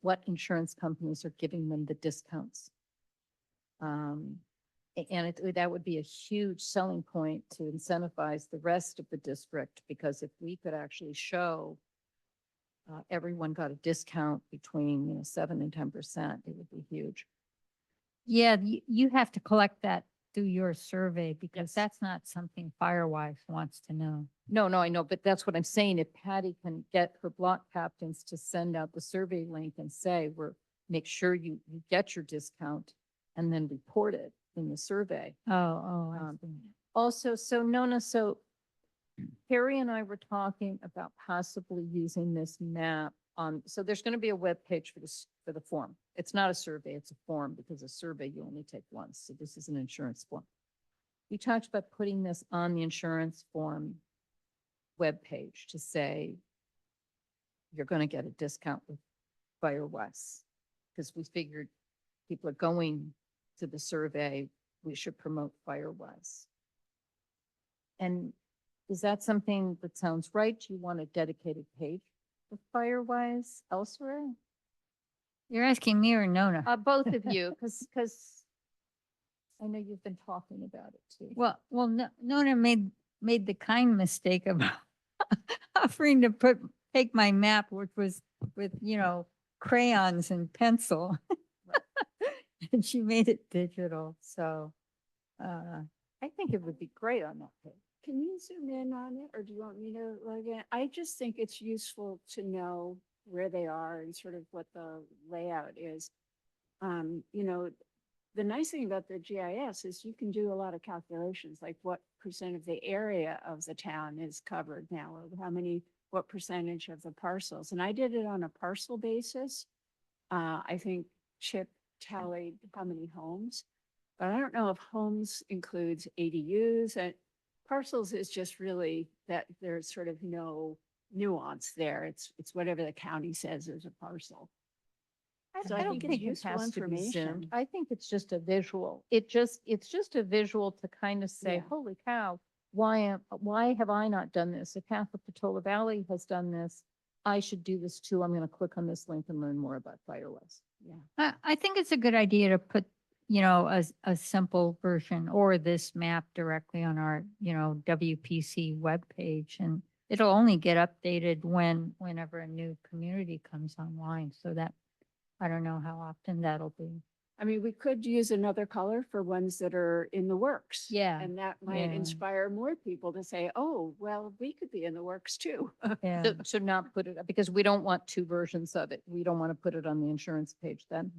what insurance companies are giving them the discounts. And that would be a huge selling point to incentivize the rest of the district, because if we could actually show everyone got a discount between, 7 and 10%, it would be huge. Yeah, you have to collect that through your survey because Yes. that's not something Firewise wants to know. No, I know, but that's what I'm saying. If Patty can get her block captains to send out the survey link and say, make sure you get your discount and then report it in the survey. I Um, see. Also, so Nona, so Harry and I were talking about possibly using this map on, so there's going to be a web page for the form. It's not a survey, it's a form, because a survey you only take once. So this is an insurance form. We talked about putting this on the insurance form web page to say you're going to get a discount with Firewise, because we figured people are going to the survey, we should promote Firewise. And is that something that sounds right? Do you want a dedicated page for Firewise elsewhere? You're asking me or Nona? Both of you, because I know you've been talking about it too. Well, Nona made the kind mistake of offering to take my map, which was with, crayons and pencil. And she made it digital. So I think it would be great on that page. Can you zoom in on it, or do you want me to log in? I just think it's useful to know where they are and sort of what the layout is. The nice thing about the GIS is you can do a lot of calculations, like what percent of the area of the town is covered now, or what percentage of the parcels. And I did it on a parcel basis. I think Chip tallied how many homes, but I don't know if homes includes ADUs, and parcels is just really that there's sort of no nuance there. It's whatever the county says is a parcel. So I I don't think it's think it useful has to be zoomed. information. I think it's just a visual. It's just a visual to kind of say, Yeah. holy cow, why have I not done this? If half of Patola Valley has done this, I should do this too. I'm going to click on this link and learn more about Firewise. Yeah. I think it's a good idea to put, a simple version or this map directly on our, WPC webpage, and it'll only get updated whenever a new community comes online. So that, I don't know how often that'll be. I mean, we could use another color for ones that are in the works. Yeah, And that might yeah. inspire more people to say, oh, well, we could be in the works too. Yeah. So not put it, because we don't want two versions of it. We don't want to put it on the insurance page then.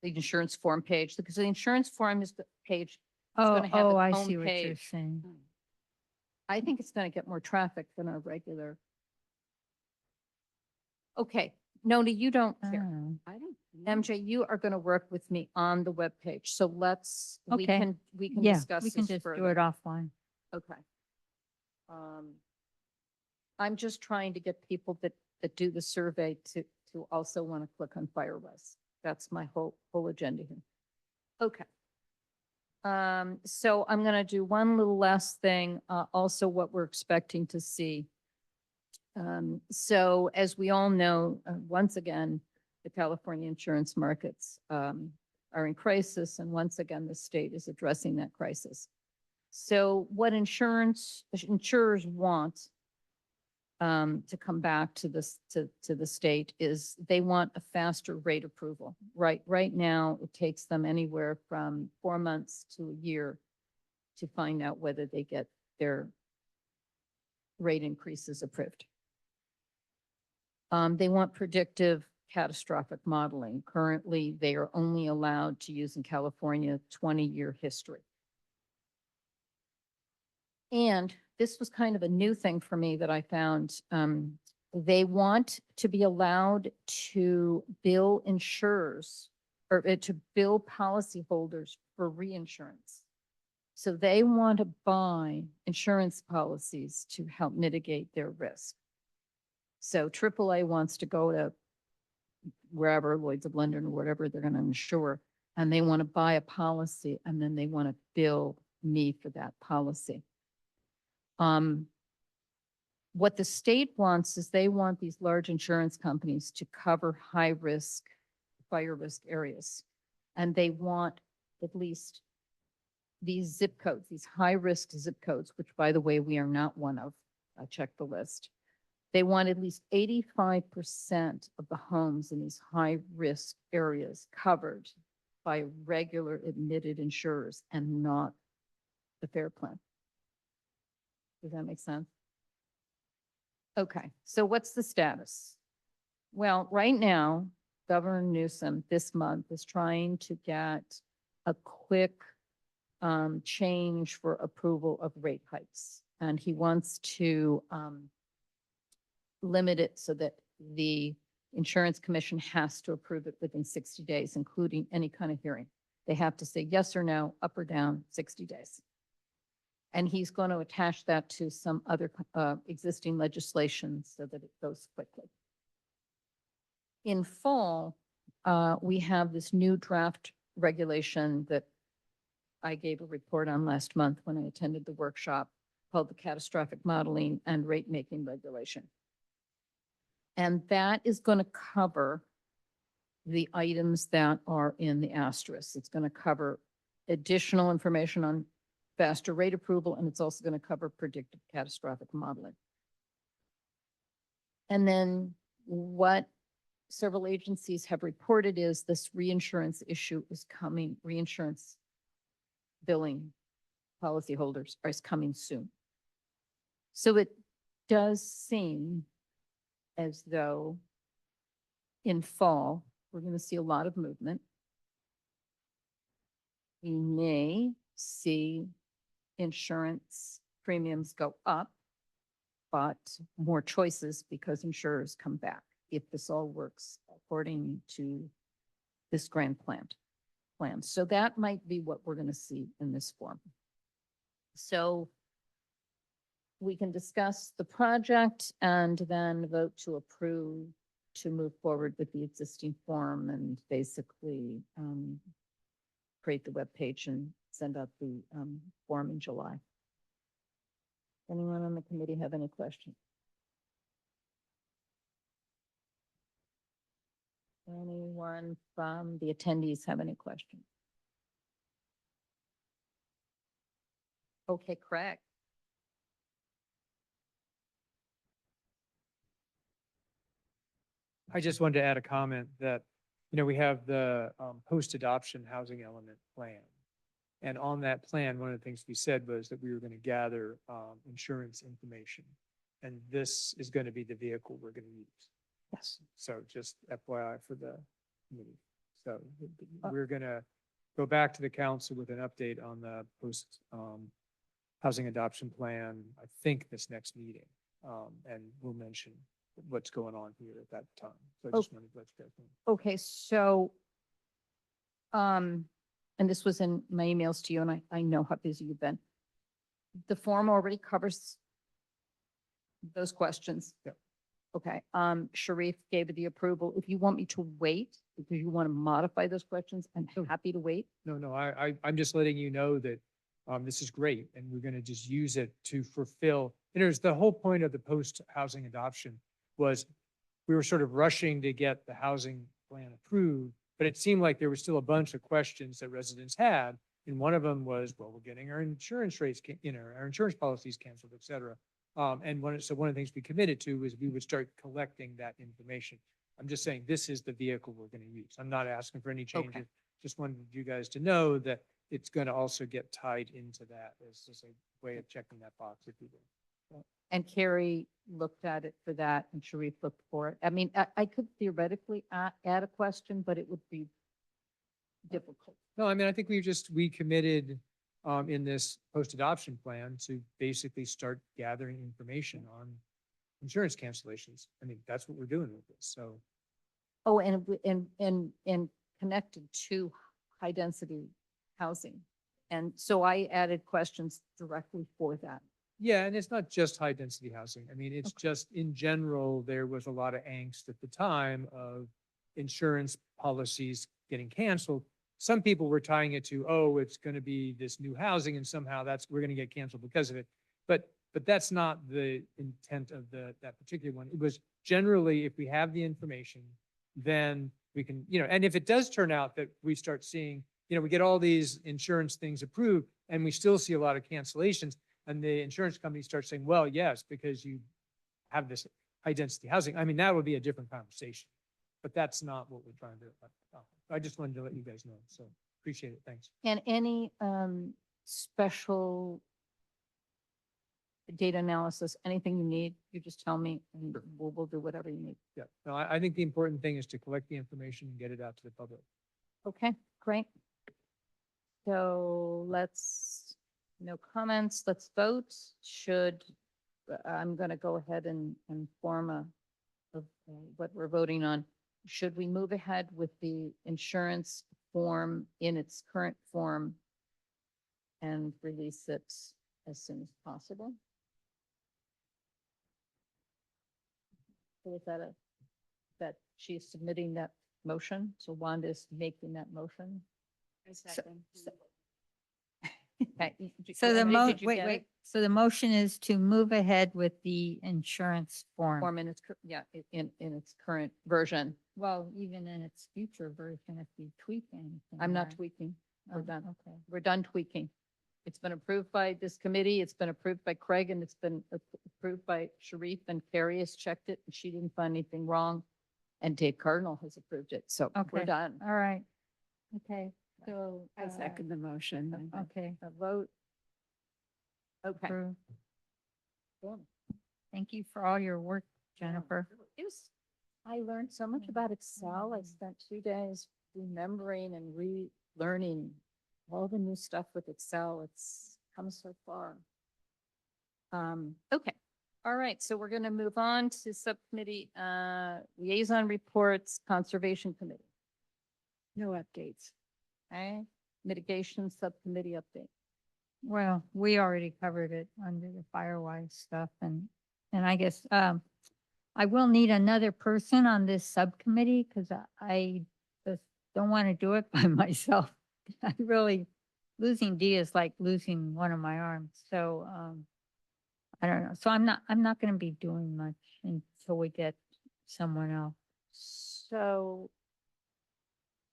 The insurance form page, because the insurance form is the page. gonna have its I own see what you're page. saying. I think it's going to get more traffic than our regular. Okay, Nona, you don't care. Oh. I don't. know. MJ, you are going to work with me on the webpage, so we Okay. can Yeah, discuss we can this just do further. it offline. Okay. I'm just trying to get people that do the survey to also want to click on Firewise. That's my whole agenda here. Okay. So I'm going to do one little last thing, also what we're expecting to see. So as we all know, once again, the California insurance markets are in crisis, and once again, the state is addressing that crisis. So what insurers want to come back to this to the state is they want a faster rate approval. Right now, it takes them anywhere from 4 months to a year to find out whether they get their rate increases approved. They want predictive catastrophic modeling. Currently, they are only allowed to use in California 20-year history. And this was kind of a new thing for me that I found. They want to be allowed to bill insurers or to bill policyholders for reinsurance. So they want to buy insurance policies to help mitigate their risk. So AAA wants to go to wherever, Lloyd's of London or whatever they're going to insure, and they want to buy a policy and then they want to bill me for that policy. What the state wants is they want these large insurance companies to cover high risk, fire risk areas. And they want at least these zip codes, these high risk zip codes, which by the way, we are not one of. I checked the list. They want at least 85% of the homes in these high risk areas covered by regular admitted insurers and not the FAIR plan. Does that make sense? Okay, so what's the status? Well, right now, Governor Newsom this month is trying to get a quick change for approval of rate hikes. And he wants to limit it so that the Insurance Commission has to approve it within 60 days, including any kind of hearing. They have to say yes or no, up or down, 60 days. And he's going to attach that to some other existing legislation so that it goes quickly. In fall, we have this new draft regulation that I gave a report on last month when I attended the workshop called the Catastrophic Modeling and Rate Making Regulation. And that is going to cover the items that are in the asterisk. It's going to cover additional information on faster rate approval, and it's also going to cover predictive catastrophic modeling. And then what several agencies have reported is this reinsurance issue is coming, reinsurance billing policyholders is coming soon. So it does seem as though in fall, we're going to see a lot of movement. We may see insurance premiums go up, but more choices because insurers come back if this all works according to this grand plan. So that might be what we're going to see in this form. So we can discuss the project and then vote to approve to move forward with the existing form and basically create the webpage and send out the form in July. Anyone on the committee have any questions? Anyone from the attendees have any questions? Okay, Craig. I just wanted to add a comment that, we have the post-adoption housing element plan. And on that plan, one of the things we said was that we were going to gather insurance information. And this is going to be the vehicle we're going to use. Yes. So just FYI for the committee. So we're going to go back to the council with an update on the post housing adoption plan, I think this next meeting. And we'll mention what's going on here at that time. So I just wanted to let you guys know. Okay, so, and this was in my emails to you, and I know how busy you've been. The form already covers those questions. Yep. Okay, Sharif gave it the approval. If you want me to wait, because you want to modify those questions, I'm happy to wait. No, I'm just letting you know that this is great, and we're going to just use it to fulfill. There's the whole point of the post-housing adoption was we were sort of rushing to get the housing plan approved, but it seemed like there was still a bunch of questions that residents had. And one of them was, well, we're getting our insurance rates, our insurance policies canceled, et cetera. And one of the things we committed to was we would start collecting that information. I'm just saying this is the vehicle we're going to use. I'm not asking for any changes. Okay. Just wanted you guys to know that it's going to also get tied into that as just a way of checking that box, if you will. And Carrie looked at it for that, and Sharif looked for it. I mean, I could theoretically add a question, but it would be difficult. No, I mean, I think we committed in this post-adoption plan to basically start gathering information on insurance cancellations. I mean, that's what we're doing with this. So, Oh, and connected to high density housing. And so I added questions directly for that. yeah, and it's not just high density housing. I mean, it's Okay. just in general, there was a lot of angst at the time of insurance policies getting canceled. Some people were tying it to, oh, it's going to be this new housing and somehow we're going to get canceled because of it. But that's not the intent of that particular one. It was generally, if we have the information, then we can, and if it does turn out that we start seeing, we get all these insurance things approved and we still see a lot of cancellations, and the insurance company starts saying, well, yes, because you have this high density housing. I mean, that would be a different conversation, but that's not what we're trying to do. I just wanted to let you guys know. So appreciate it. Thanks. And any special data analysis, anything you need, you just tell me and Sure. we'll do whatever you need. Yeah. No, I think the important thing is to collect the information and get it out to the public. Okay, great. So no comments, let's vote. I'm going to go ahead and form of what we're voting on. Should we move ahead with the insurance form in its current form and release it as soon as possible? So is that she's submitting that motion? So Wanda is making that motion? Okay, So the Emily, did you wait, get wait. it? So the motion is to move ahead with the insurance form. Form in its, in its current version. Well, even in its future version, if you tweak anything. I'm not right? tweaking. We're Oh, done. Okay. We're done tweaking. It's been approved by this committee. It's been approved by Craig, and it's been approved by Sharif, and Carrie has checked it and she didn't find anything wrong. And Dave Cardinal has approved it. So we're Okay. done. All right. Okay, so. I second the motion. then. Okay. A vote. Okay. approved. Boom. Thank you for all your work, Jennifer. It was, I learned so much about Excel. I spent 2 days remembering and relearning all the new stuff with Excel. It's come so far. Okay. All right. So we're going to move on to subcommittee, liaison reports, conservation committee. No updates. Okay. Mitigation subcommittee update. Well, we already covered it under the Firewise stuff and I guess, I will need another person on this subcommittee because I just don't want to do it by myself. I really, losing D is like losing one of my arms. So, I don't know. So I'm not going to be doing much until we get someone else. So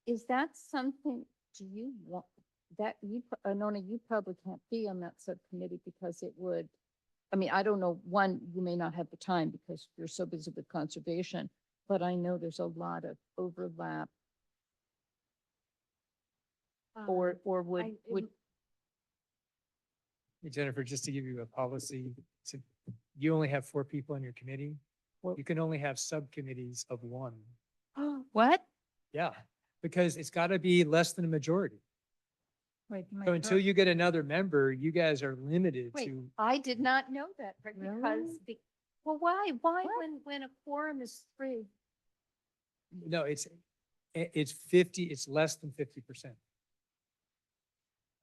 is that something, do you want, that you, Nona, you probably can't be on that subcommittee because it would, I mean, I don't know, one, you may not have the time because you're so busy with conservation, but I know there's a lot of overlap or would, I- would, Hey, Jennifer, just to give you a policy, so you only have 4 people on your committee. Well- You can only have subcommittees of 1. What? Yeah, because it's got to be less than a majority. Wait, So until you get another member, you guys are limited wait, to, I did not know that because, Really? well, why What? when a quorum is 3? no, it's 50, it's less than 50%.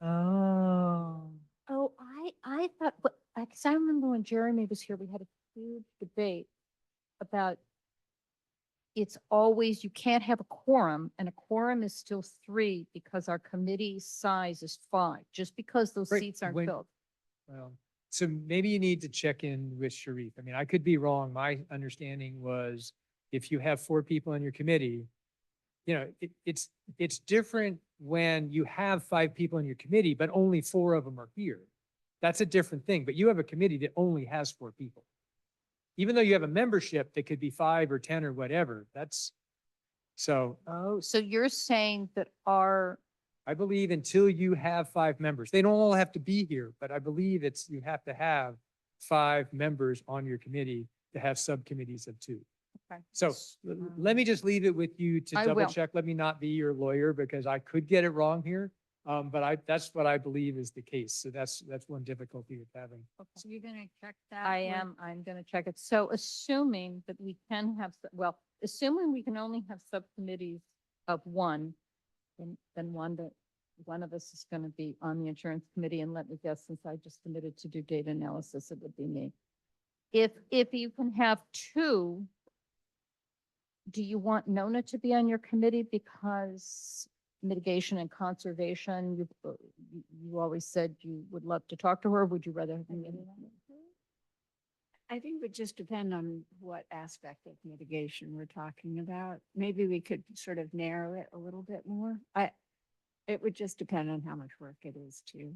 Oh. Oh, I thought, because I remember when Jeremy was here, we had a huge debate about it's always, you can't have a quorum, and a quorum is still 3 because our committee size is 5, just because those Right, seats aren't when- filled. Well, so maybe you need to check in with Sharif. I mean, I could be wrong. My understanding was if you have 4 people on your committee, it's different when you have 5 people on your committee, but only 4 of them are here. That's a different thing, but you have a committee that only has 4 people. Even though you have a membership that could be 5 or 10 or whatever, so Oh, so you're saying that I believe until you have 5 members, they don't all have to be here, but I believe you have to have 5 members on your committee to have subcommittees of 2. Okay. So let me just leave it with you to I double will. check. Let me not be your lawyer because I could get it wrong here. But that's what I believe is the case. So that's one difficulty with having. So you're gonna check that? I'm gonna check it. So assuming that we can have, assuming we can only have subcommittees of one, then one of us is gonna be on the insurance committee, and let me guess, since I just committed to do data analysis, it would be me. If you can have two, do you want Nona to be on your committee because mitigation and conservation, you always said you would love to talk to her, would you rather have me? I think it would just depend on what aspect of mitigation we're talking about. Maybe we could sort of narrow it a little bit more. It would just depend on how much work it is too.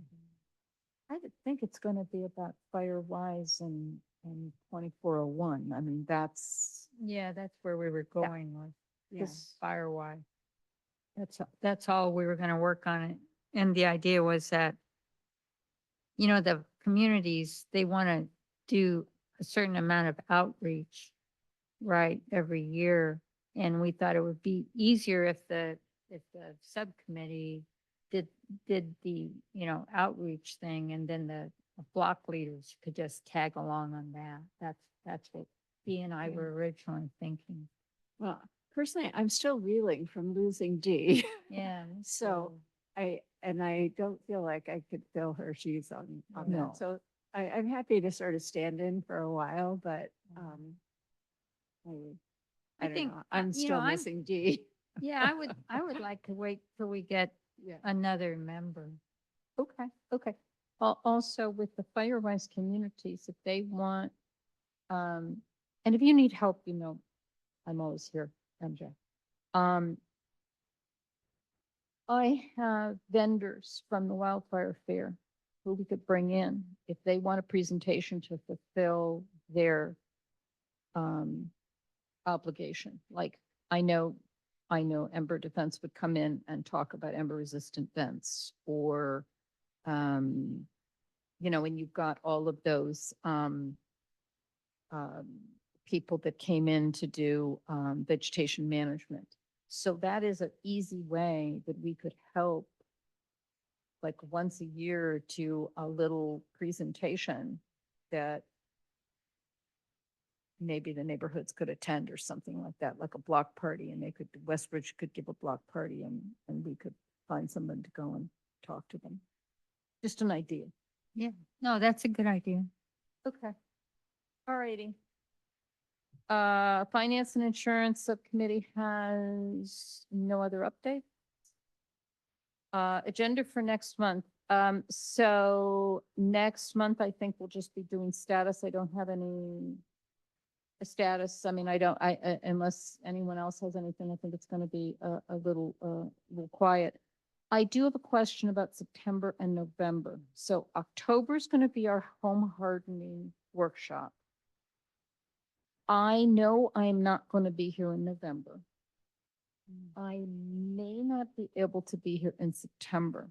I would think it's gonna be about Firewise and 2401. I mean, that's, Yeah, that's where we were going with Yeah. this Firewire. That's all we were gonna work on it. And the idea was that, the communities, they want to do a certain amount of outreach, right, every year. And we thought it would be easier if the subcommittee did the, outreach thing, and then the block leaders could just tag along on that. That's what Dee and I Yeah. were originally thinking. Well, personally, I'm still reeling from losing Dee. Yeah. So I don't feel like I could fill her shoes on No. that. So I'm happy to sort of stand in for a while, but, I don't think, know. I'm you know, still I'm- missing Dee. Yeah, I would like to wait till we get Yeah. another member. okay. Also with the Firewise communities, if they want, and if you need help, I'm always here, MJ. I have vendors from the Wildfire Fair who we could bring in if they want a presentation to fulfill their obligation. Like, I know Ember Defense would come in and talk about ember resistant vents, or, and you've got all of those, people that came in to do, vegetation management. So that is an easy way that we could help, like once a year, to a little presentation that maybe the neighborhoods could attend or something like that, like a block party, and Westbridge could give a block party, and we could find someone to go and talk to them. Just an idea. No, that's a good idea. Okay. All righty. Finance and Insurance Subcommittee has no other updates. Agenda for next month. So next month, I think we'll just be doing status. I don't have any status. I mean, unless anyone else has anything, I think it's going to be a little quiet. I do have a question about September and November. So October is going to be our home hardening workshop. I know I'm not going to be here in November. I may not be able to be here in September.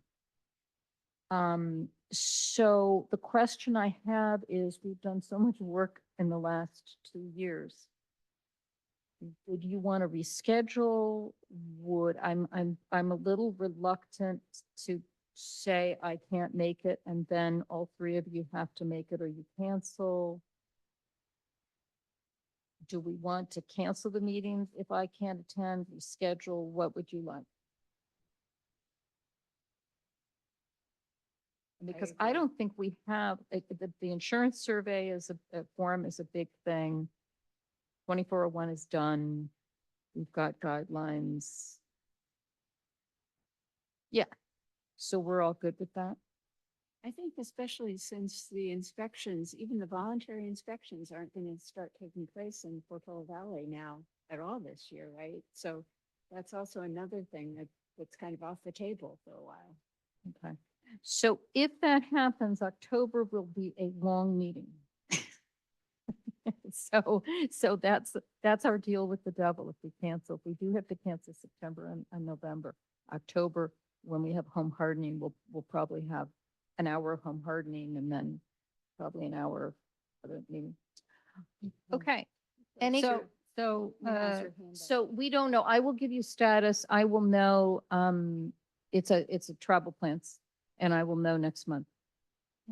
So the question I have is, we've done so much work in the last 2 years. Would you want to reschedule? I'm a little reluctant to say I can't make it, and then all 3 of you have to make it or you cancel. Do we want to cancel the meetings if I can't attend, reschedule? What would you like? Because I agree. don't think we have, the insurance survey is a forum is a big thing. 2401 is done. We've got guidelines. Yeah, so we're all good with that. I think especially since the inspections, even the voluntary inspections aren't going to start taking place in Portola Valley now at all this year, right? So that's also another thing that's kind of off the table for a while. Okay. So if that happens, October will be a long meeting. So that's our deal with the devil if we cancel. If we do have to cancel September and November, October, when we have home hardening, we'll probably have an hour of home hardening and then probably an hour of other meeting. Okay. Any, So, Now's your hand up. so we don't know. I will give you status. I will know, it's a travel plans, and I will know next month.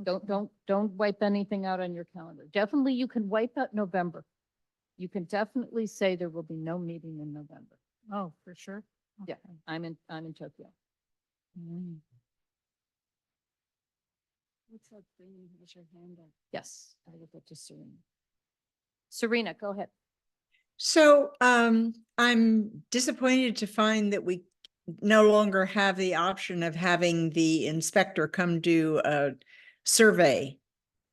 Don't wipe anything out on your calendar. Definitely, you can wipe out November. You can definitely say there will be no meeting in November. Oh, for sure. Yeah. Okay. I'm in Tokyo. Mm. What's up, Brittany? What's your hand up? Yes, I will get to Serena. Serena, go ahead. So, I'm disappointed to find that we no longer have the option of having the inspector come do a survey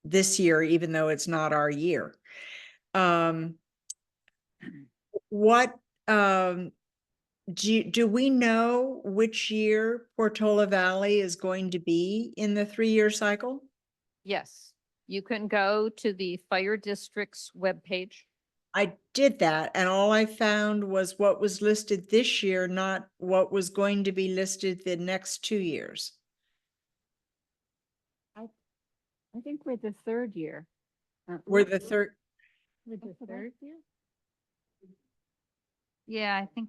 this year, even though it's not our year. What, do we know which year Portola Valley is going to be in the 3-year cycle? Yes, you can go to the fire district's webpage. I did that, and all I found was what was listed this year, not what was going to be listed the next 2 years. I think we're the third year. We're the third, With the That's what I- third year? Yeah, I think.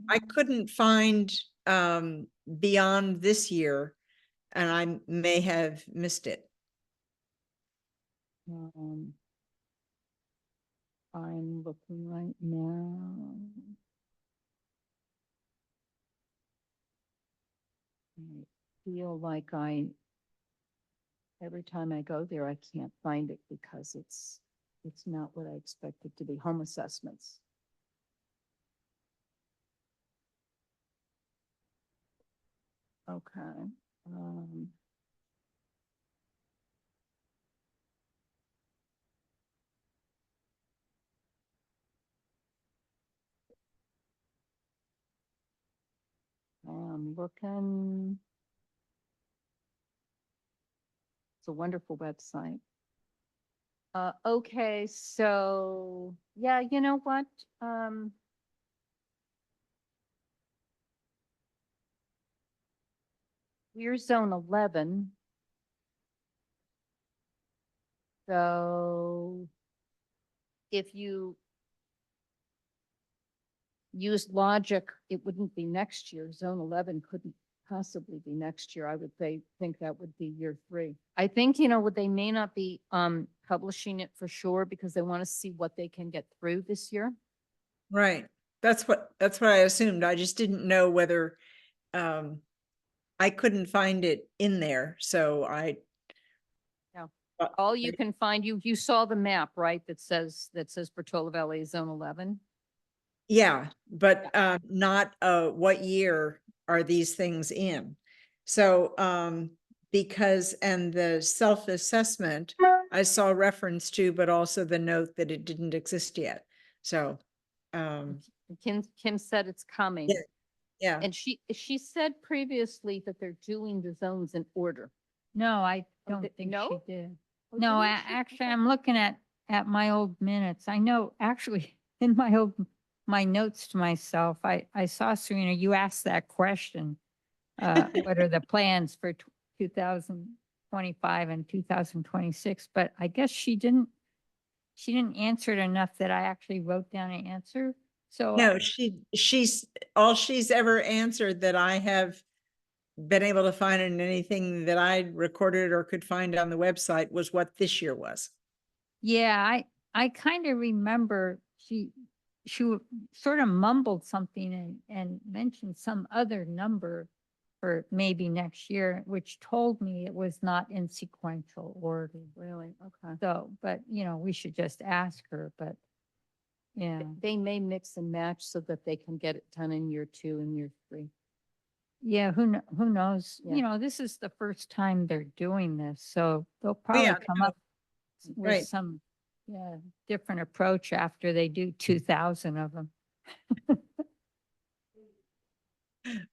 I couldn't find beyond this year, and I may have missed it. I'm looking right now. I feel like every time I go there, I can't find it because it's not what I expected to be, home assessments. Okay. I'm looking. It's a wonderful website. Okay, so, yeah, you know what? We're zone 11. So if you use logic, it wouldn't be next year. Zone 11 couldn't possibly be next year. I would think that would be year 3. I think, they may not be publishing it for sure because they want to see what they can get through this year. Right. That's what I assumed. I just didn't know whether I couldn't find it in there, so I. Yeah. uh, All you can find, you saw the map, right? That says Portola Valley is zone 11. Yeah, but not what year are these things in? So because and the self-assessment I saw reference to, but also the note that it didn't exist yet. So Kim said it's coming. Yeah. yeah. And she said previously that they're doing the zones in order. No, I Oh, don't th- think no? she did. Oh, No, didn't she? actually, I'm looking at my old minutes. I know, actually, in my notes to myself, I saw, Serena, you asked that question. What are the plans for 2025 and 2026? But I guess she didn't answer it enough that I actually wrote down an answer. So No, she's all she's ever answered that I have been able to find in anything that I recorded or could find on the website was what this year was. yeah, I kind of remember she sort of mumbled something and mentioned some other number for maybe next year, which told me it was not in sequential order. Really? Okay. So, but we should just ask her, but yeah. They may mix and match so that they can get it done in year 2 and year 3. Yeah, who knows? Yeah. This is the first time they're doing this, so they'll Oh, yeah, probably come no, up with right. some, different approach after they do 2,000 of them.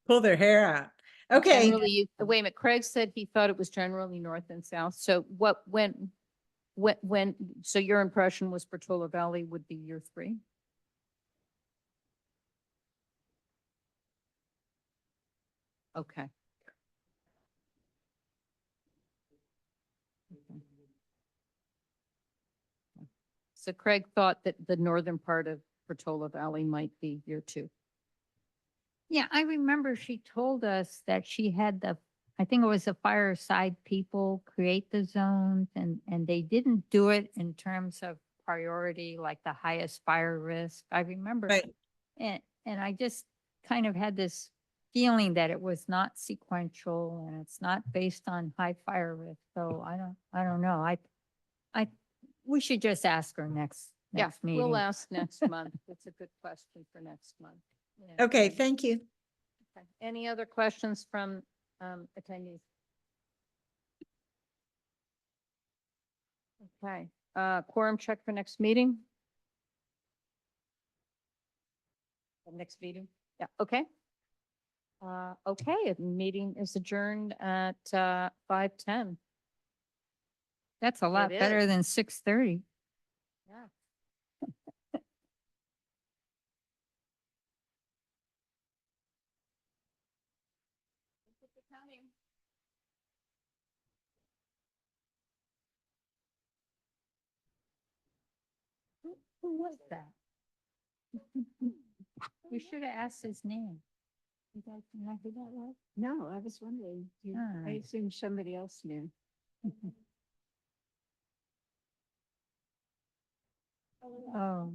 Pull their hair out. Okay. Generally, wait a minute, Craig said he thought it was generally north and south. So so your impression was Portola Valley would be year 3? Okay. So Craig thought that the northern part of Portola Valley might be year 2. Yeah, I remember she told us that she had I think it was the fireside people create the zones and they didn't do it in terms of priority, like the highest fire risk. I remember. Right. And I just kind of had this feeling that it was not sequential and it's not based on high fire risk. So I don't know. We should just ask her next Yeah, meeting. we'll ask next month. It's a good question for next month. Yeah. Okay, thank you. Okay. Any other questions from attendees? Okay, quorum check for next meeting? Next meeting? Yeah, okay. Okay, the meeting is adjourned at 5:10. That's a lot better is. than 6:30. Yeah. Who was that? We should have asked his name. You guys know who that was? No, I was wondering. Ah. I assumed somebody else knew. Oh.